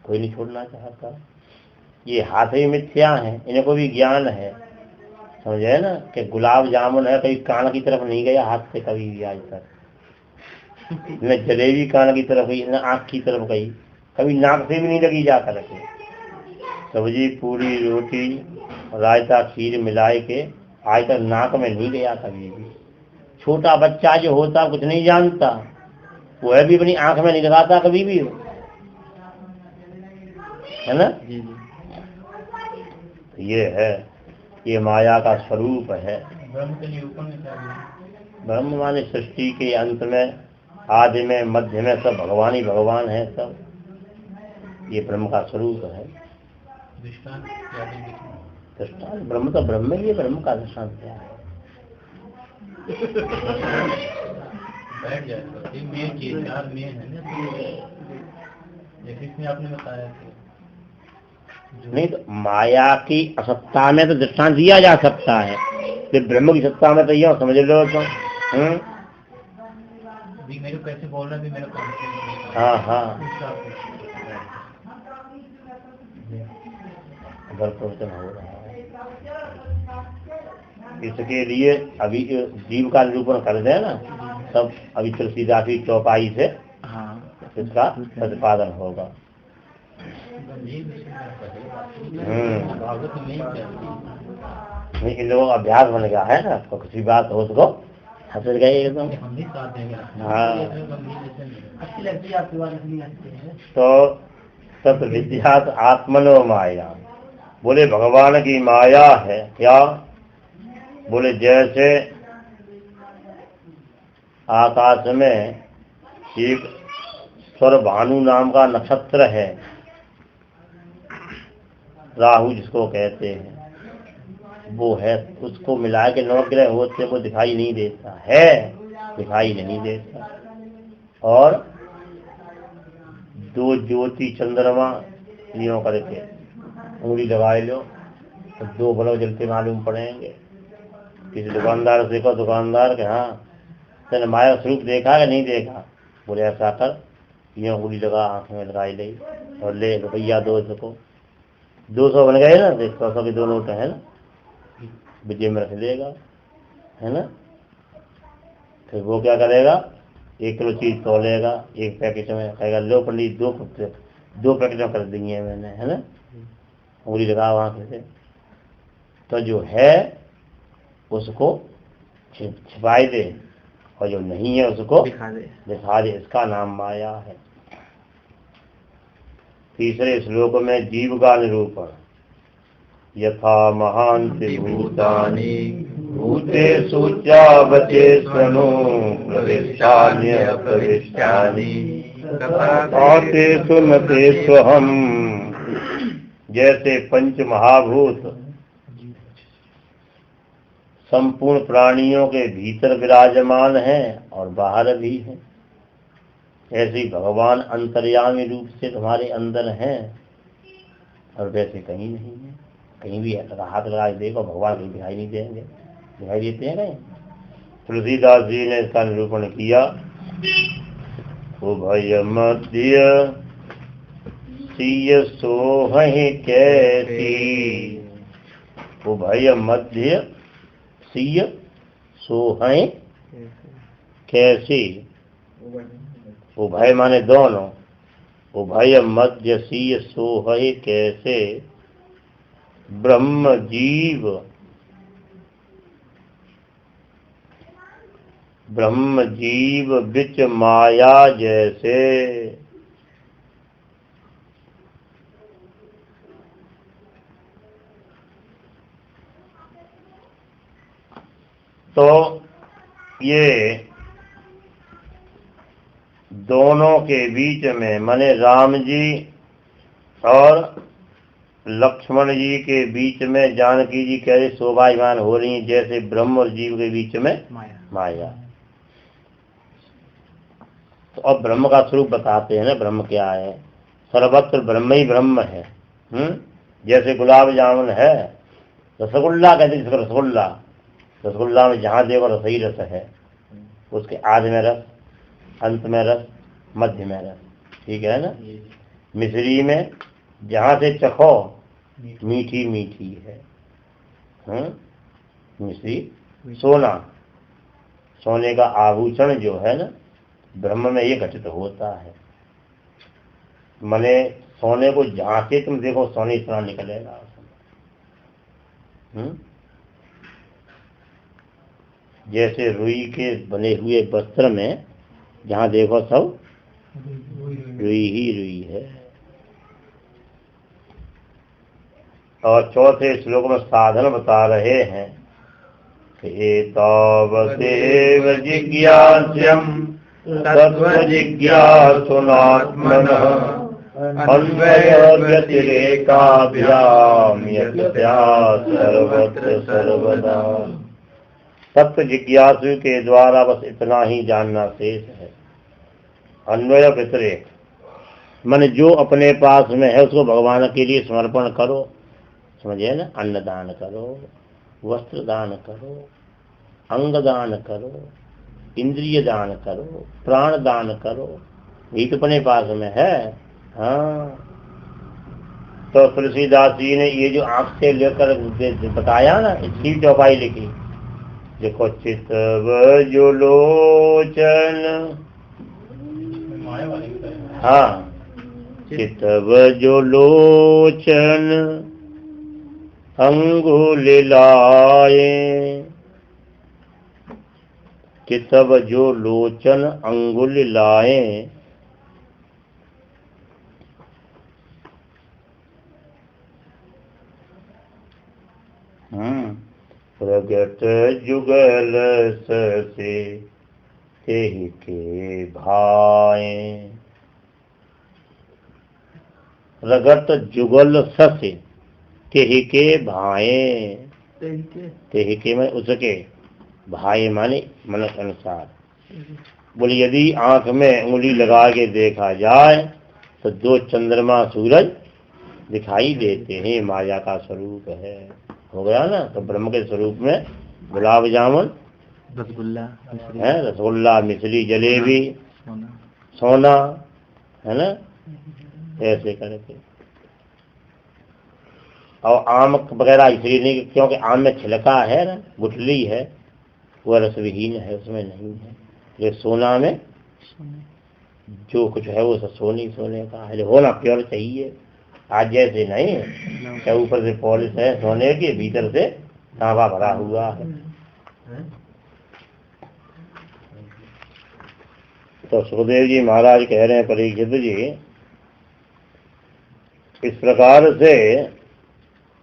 कोई नहीं छोड़ना चाहता। ये हाथ ही मिथ्या है, इनको भी ज्ञान है, समझे ना कि गुलाब जामुन है, कभी कान की तरफ नहीं गया हाथ से कभी भी आज तक, न जलेबी कान की तरफ गई, न आँख की तरफ गई, कभी नाक से भी नहीं लगी जा करके। सब्जी पूरी रोटी रायता खीर मिलाए के आज तक नाक में नहीं गया कभी भी। छोटा बच्चा जो होता कुछ नहीं जानता, वह भी अपनी आंख में नहीं लगाता कभी भी, है ना? ये है, ये माया का स्वरूप है। ब्रह्म माने सृष्टि के अंत में, आदि में, मध्य में सब भगवान ही भगवान है। सब ये ब्रह्म का स्वरूप है। दृष्टांत ब्रह्म तो ब्रह्म ही है, ब्रह्म का दृष्टांत क्या है? बैठ जाएगा ये चार में है ना, जैसे इसमें आपने बताया नहीं तो माया की असत्ता में तो दृष्टांत दिया जा सकता है, फिर ब्रह्म की सत्ता में तो यह समझ लो तो मेरे कैसे बोल रहा है मेरा काम। हाँ प्रवचन हो रहा है, इसके लिए अभी जीव का निरूपण कर दे ना, तब अभी तुलसीदास की चौपाई से इसका प्रतिपादन होगा। इन लोगों का अभ्यास बन गया है ना, तो किसी बात हो उसको हंस गए एकदम। हाँ तो तत् विद्यात आत्मनो माया, बोले भगवान की माया है क्या? बोले जैसे आकाश में एक स्वर भानु नाम का नक्षत्र है, राहु जिसको कहते हैं, वो है, उसको मिला के 9 ग्रह होते वो दिखाई नहीं देता है, दिखाई नहीं देता। और 2 ज्योति चंद्रमा लियो करके उंगली लगाए लो तो 2 बल्ब जलते मालूम पड़ेंगे। किसी दुकानदार से देखो, दुकानदार के हाँ तेने माया स्वरूप देखा या नहीं देखा? बोले ऐसा कर, ये उंगली लगा आंख में लगाई ले और ले रुपया 200 को 200 बन गए ना, 100 के 2 नोट है ना, विजय में रख देगा, है ना? फिर वो क्या करेगा, 1 किलो चीज तोलेगा, 1 पैकेट में कहेगा लो पंडित 2 पैकेट में कर देंगे मैंने, है ना? उंगली लगाओ आंख से, तो जो है उसको छिपाई दे और जो नहीं है उसको दिखा दे। इसका नाम माया है। तीसरे श्लोक में जीव का निरूपण, यथा महान्ति भूतानि भूतेषु चावचेतनो प्रविष्टान्य प्रविष्टानि तेषु न तेष्वहम्। जैसे 5 महाभूत संपूर्ण प्राणियों के भीतर विराजमान हैं और बाहर भी हैं, ऐसे भगवान अंतर्यामी रूप से तुम्हारे अंदर हैं और वैसे कहीं नहीं है। कहीं भी हाथ लगा देखो भगवान कहीं दिखाई नहीं देंगे, दिखाई देते हैं कहीं? तुलसीदास जी ने इसका निरूपण किया, उभय मध्य सीय सोहि कैसी, उभय मध्य सीय सोहै कैसी, उभय माने दोनों, उभय मध्यसीय सोहै कैसे, ब्रह्म जीव, ब्रह्म जीव बिच माया जैसे। तो ये दोनों के बीच में माने राम जी और लक्ष्मण जी के बीच में जानकी जी कैसे शोभायमान हो रही हैं, जैसे ब्रह्म और जीव के बीच में माया। तो अब ब्रह्म का स्वरूप बताते हैं ना, ब्रह्म क्या है। सर्वत्र ब्रह्म ही ब्रह्म है। जैसे गुलाब जामुन है, रसगुल्ला कहते हैं, रसगुल्ला, रसगुल्ला में जहाँ देखो रस ही रस है, उसके आदि में रस, अंत में रस, मध्य में रस, ठीक है ना। मिश्री में जहाँ से चखो मीठी मीठी है। मिश्री, सोना, सोने का आभूषण जो है ना, ब्रह्म में ये घटित होता है। माने सोने को जहाँ से तुम देखो सोने सोना निकलेगा। जैसे रुई के बने हुए वस्त्र में जहाँ देखो सब रुई ही रुई है। और चौथे श्लोक में साधन बता रहे हैं कि एतावदेव जिज्ञास्यम् तत्व जिज्ञासुनात्मनः अन्वय व्यतिरेकाभ्याम यस्यात् सर्वत्र सर्वदा। तत्व जिज्ञासु के द्वारा बस इतना ही जानना शेष है। अन्वय व्यतिरेक मन जो अपने पास में है उसको भगवान के लिए समर्पण करो, समझे ना। अन्न दान करो, वस्त्र दान करो, अंग दान करो, इंद्रिय दान करो, प्राण दान करो, यही तो अपने पास में है। हाँ, तो तुलसीदास जी ने ये जो आंख से लेकर बताया ना, इसकी चौपाई लिखी। देखो, चितव जो लोचन, हाँ, चितव जो लोचन अंगुलिलाए, चितव जो लोचन अंगुलिलाए, प्रगट जुगल से तेहि के भाए। प्रगट जुगल से तेहि के भाए, तेहि के में उसके, भाई माने मन अनुसार। बोले यदि आंख में उंगली लगा के देखा जाए तो दो चंद्रमा सूरज दिखाई देते हैं, माया का स्वरूप है। हो गया ना। तो ब्रह्म के स्वरूप में गुलाब जामुन, रसगुल्ला है, रसगुल्ला, मिश्री, जलेबी, सोना, है ना, ऐसे करके। और आम वगैरह इसलिए नहीं क्योंकि आम में छिलका है ना, गुठली है, वह रसविहीन है, उसमें नहीं है। ये सोना में जो कुछ है वो सब सोने का है, होना प्योर चाहिए। आज जैसे नहीं, क्या ऊपर से पॉलिश है सोने की, भीतर से तांबा भरा हुआ है। तो सुखदेव जी महाराज कह रहे हैं परीक्षित जी, इस प्रकार से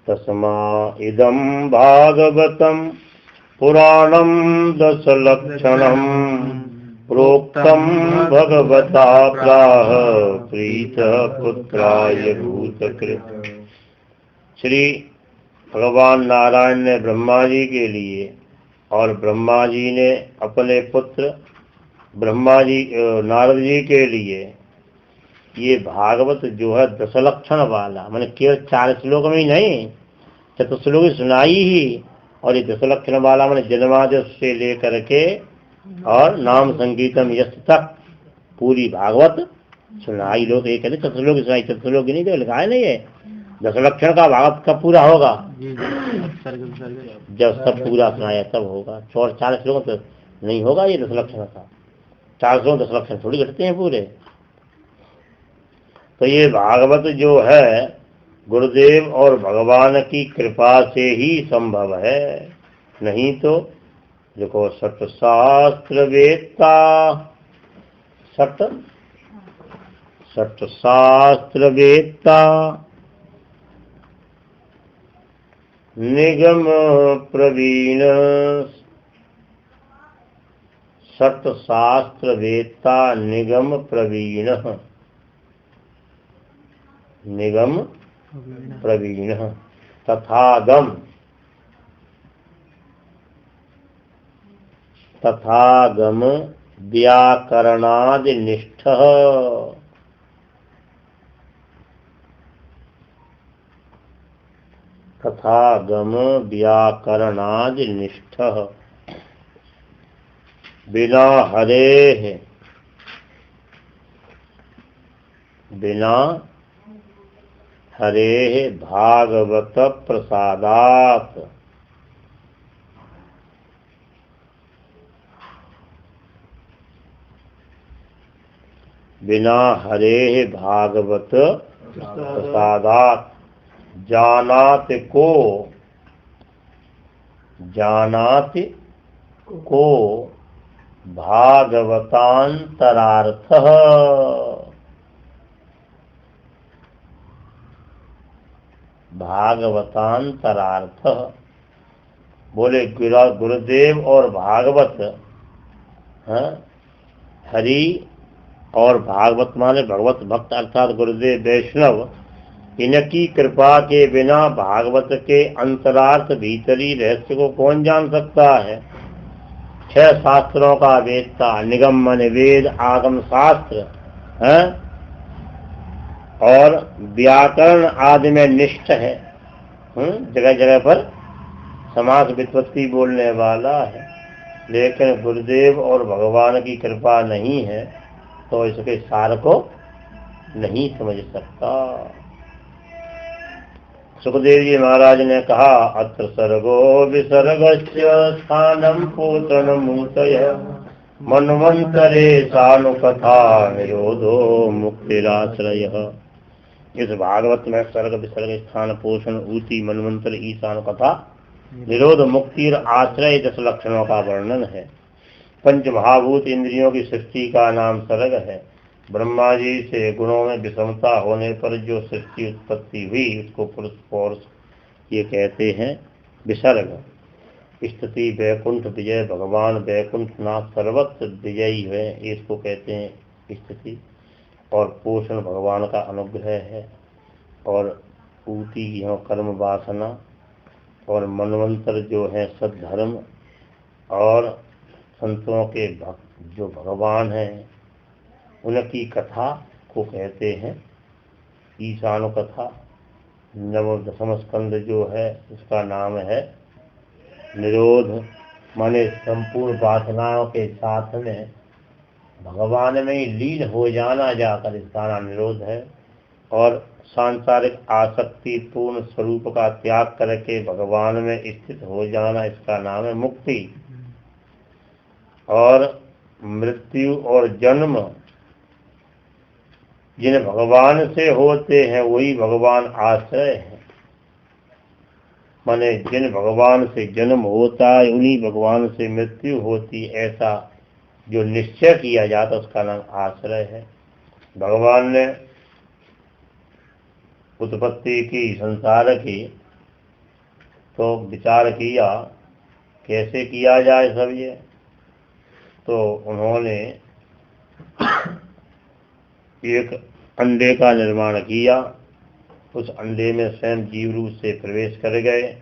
तस्मा इदं भागवतम पुराणम 10 लक्षणम प्रोक्तम भगवता प्राह प्रीत पुत्राय भूतकृत। श्री भगवान नारायण ने ब्रह्मा जी के लिए और ब्रह्मा जी ने अपने पुत्र ब्रह्मा जी नारद जी के लिए ये भागवत जो है 10 लक्षण वाला, मैंने केवल 4 श्लोक में ही नहीं, चतुश्लोकी सुनाई ही। और ये 10 लक्षण वाला मैंने जन्माद्य से लेकर के और नाम संगीतम यश तक पूरी भागवत सुनाई। लोग ये कहते चतुर्लोकी सुनाई, चतुर्लोकी नहीं तो लिखा है नहीं है, दशलक्षण का भागवत कब पूरा होगा? जी सर्ग जब सब पूरा सुनाया तब होगा। 40 श्लोक तो नहीं होगा ये दशलक्षण का। 400 दशलक्षण थोड़ी घटते हैं पूरे। तो ये भागवत जो है गुरुदेव और भगवान की कृपा से ही संभव है, नहीं तो देखो सत शास्त्र वेत्ता, सत शास्त्र वेत्ता निगम प्रवीण, सत शास्त्र वेत्ता निगम प्रवीण, निगम प्रवीण तथागम, तथागम व्याकरणादि निष्ठः, तथागम व्याकरणादि निष्ठः बिना हरेः, बिना हरेः भागवत प्रसादात्, बिना हरेः भागवत प्रसादात् जानात को, जानात को भागवतांतरार्थः, भागवतांतरार्थः। बोले गुरुदेव और भागवत, हरि और भागवत माने भगवत भक्त अर्थात गुरुदेव वैष्णव, इनकी कृपा के बिना भागवत के अंतरार्थ भीतरी रहस्य को कौन जान सकता है? 6 शास्त्रों का वेदता, निगम माने वेद आगम शास्त्र है, और व्याकरण आदि में निष्ठ है, जगह जगह पर समास वित्पत्ति बोलने वाला है। लेकिन गुरुदेव और भगवान की कृपा नहीं है तो इसके सार को नहीं समझ सकता। सुखदेव जी महाराज ने कहा अत्र सर्गो विसर्गस्य स्थानम पूतनमूतय मन्वंतरे सानुकथा निरोधो मुक्तिराश्रयः। इस भागवत में सर्ग विसर्ग स्थान पोषण ऊति मनवंतर ईशानुकथा निरोध मुक्ति और आश्रय 10 लक्षणों का वर्णन है। पंच महाभूत इंद्रियों की सृष्टि का नाम सर्ग है। ब्रह्मा जी से गुणों में विषमता होने पर जो सृष्टि उत्पत्ति हुई उसको पुरुष पौरुष ये कहते हैं विसर्ग। स्थिति वैकुंठ विजय, भगवान वैकुंठ नाथ सर्वत्र विजयी है, इसको कहते हैं स्थिति। और पोषण भगवान का अनुग्रह है। और ऊती यह कर्म वासना, और मनवंतर जो है सद्धर्म, और संतों के भक्त जो भगवान हैं उनकी कथा को कहते हैं ईशानु कथा। 9वां स्कंद जो है उसका नाम है निरोध, माने संपूर्ण वासनाओं के साथ में भगवान में ही लीन हो जाना, जाकर इसका नाम निरोध है। और सांसारिक आसक्ति पूर्ण स्वरूप का त्याग करके भगवान में स्थित हो जाना, इसका नाम है मुक्ति। और मृत्यु और जन्म जिन भगवान से होते हैं वही भगवान आश्रय है। माने जिन भगवान से जन्म होता है उन्हीं भगवान से मृत्यु होती, ऐसा जो निश्चय किया जाता उसका नाम आश्रय है। भगवान ने उत्पत्ति की संसार की तो विचार किया कैसे किया जाए सब ये, तो उन्होंने एक अंडे का निर्माण किया। उस अंडे में स्वयं जीव रूप से प्रवेश कर गए।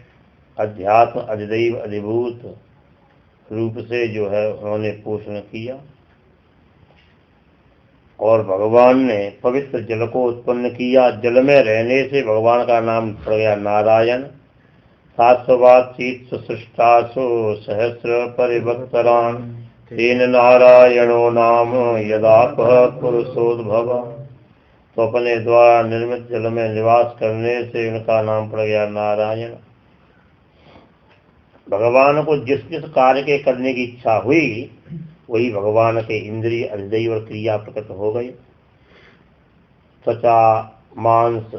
अध्यात्म अधिदैव अधिभूत रूप से जो है उन्होंने पोषण किया। और भगवान ने पवित्र जल को उत्पन्न किया। जल में रहने से भगवान का नाम पड़ गया नारायण। 700 सृष्टासु सहस्र परिवक्तरान तेन नारायणो नाम यदापः पुरुषोद्भव। तो अपने द्वारा निर्मित जल में निवास करने से उनका नाम पड़ गया नारायण। भगवान को जिस जिस कार्य के करने की इच्छा हुई वही भगवान के इंद्रिय हृदय और क्रिया प्रकट हो गई। त्वचा, मांस,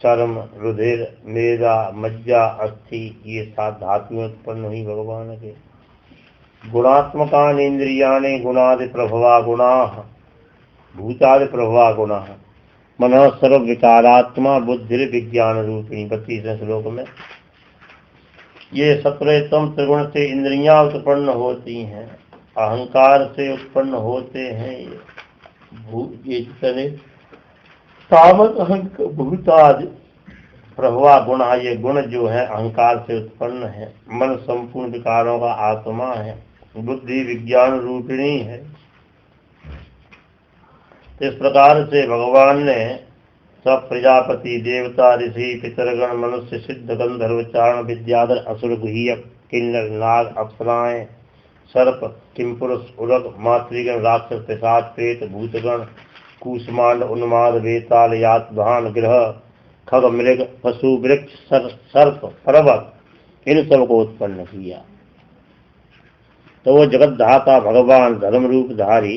चर्म, रुधिर, मेदा, मज्जा, अस्थि ये 7 धातुएं उत्पन्न हुई भगवान के। गुणात्मकानि इंद्रियाणि गुणादि प्रभवा गुणा भूतादि प्रभवा गुणा मनः सर्व विकारात्मा बुद्धि विज्ञान रूपिणी 32वें श्लोक में। ये सत्वरजतम त्रिगुण से इंद्रियां उत्पन्न होती हैं, अहंकार से उत्पन्न होते हैं ये जितने तामस अहंक भूतादि प्रभवा गुण, ये गुण जो है अहंकार से उत्पन्न है। मन संपूर्ण विकारों का आत्मा है, बुद्धि विज्ञान रूपिणी है। इस प्रकार से भगवान ने सब प्रजापति, देवता, ऋषि, पितरगण, मनुष्य, सिद्ध, गंधर्व, चारण, विद्याधर, असुर, गुह्यक, किन्नर, नाग, अप्सराएं, सर्प, किमपुरुष, उरग, मातृगण, राक्षस, पिशाच, प्रेत, भूतगण, कूष्मांड, उन्माद, वेताल, यातवाहन, ग्रह, खग, मृग, पशु, वृक्ष, सर्प, पर्वत, इन सबको उत्पन्न किया। तो वो जगत धाता भगवान धर्म रूप धारी,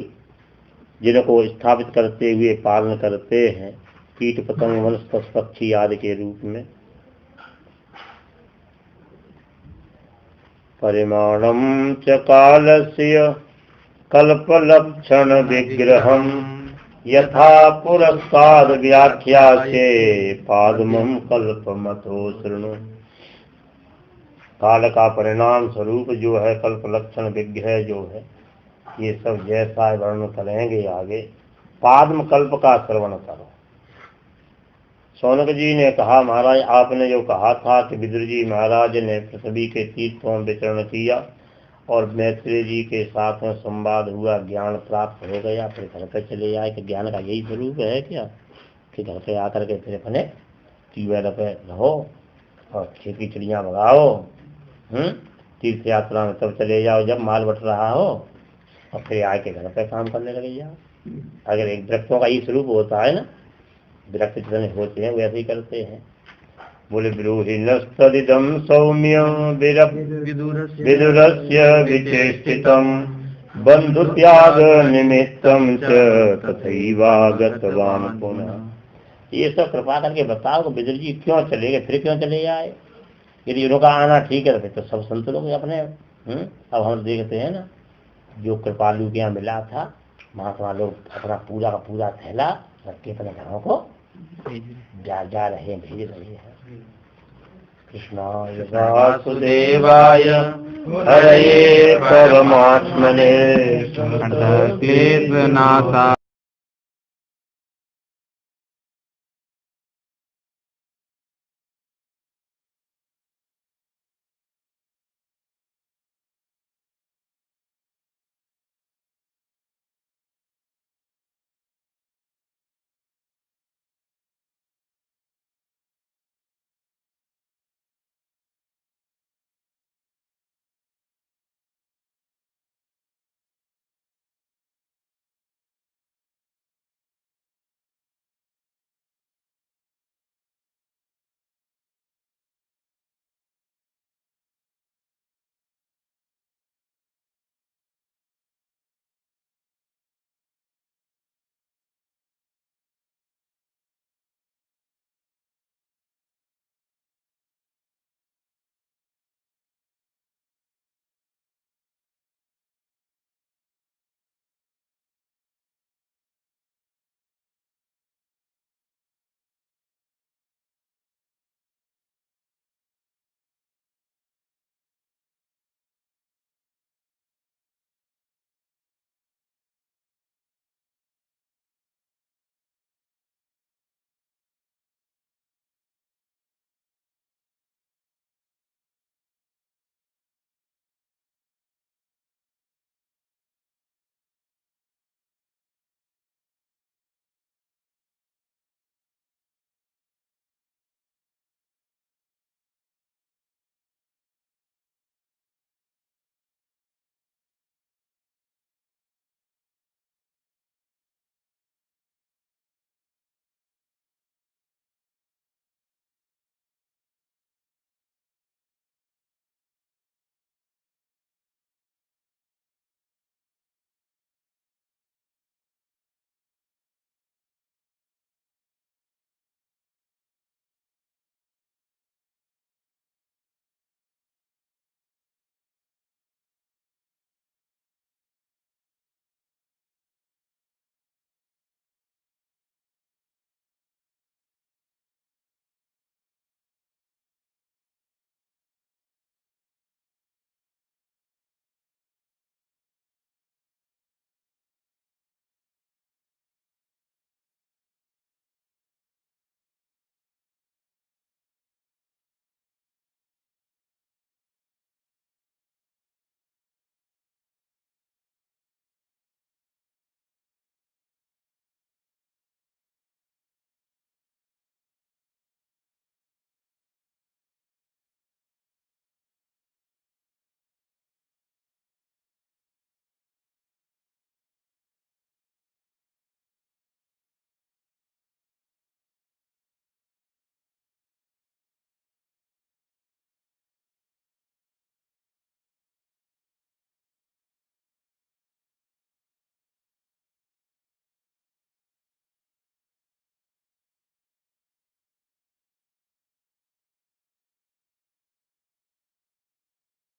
जिनको स्थापित करते हुए पालन करते हैं कीट पतंग वनस्पति पक्षी आदि के रूप में। परिमाणम च कालस्य कल्पलक्षण विग्रहम यथा पुरस्कार व्याख्यासे पादमम कल्पमतो शृणु। काल का परिणाम स्वरूप जो है कल्प लक्षण विग्रह जो है ये सब जैसा वर्णन करेंगे आगे। पाद्म कल्प का श्रवण करो। शौनक जी ने कहा महाराज आपने जो कहा था कि विदुर जी महाराज ने पृथ्वी के तीर्थों में विचरण किया और मैत्रेय जी के साथ में संवाद हुआ, ज्ञान प्राप्त हो गया, फिर घर पे चले आए कि ज्ञान का यही स्वरूप है क्या कि घर पे आकर के फिर अपने ट्यूबवेल पे रहो और खेती चिड़ियाँ भगाओ, तीर्थ यात्रा में तब चले जाओ जब माल बट रहा हो और फिर आके घर पे काम करने लगे जाओ। अगर एक वृक्षों का ये स्वरूप होता है ना, वृक्ष जितने होते हैं वैसे ही करते हैं। बोले ब्रूहिणस्तदिदं सौम्य विदुरस्य विचेष्टितं बंधुत्याग निमित्तं च तथैवागतवान् पुनः। ये सब कृपा करके बताओ कि विदुर जी क्यों चले गए, फिर क्यों चले आए। यदि उनका आना ठीक है तो सब संत लोग अपने अब हम देखते हैं ना जो कृपालु के यहाँ मिला था महात्मा लोग अपना पूरा का पूरा थैला रख के अपने घरों को जा रहे भेज रहे हैं। कृष्णाय वासुदेवाय हरये परमात्मने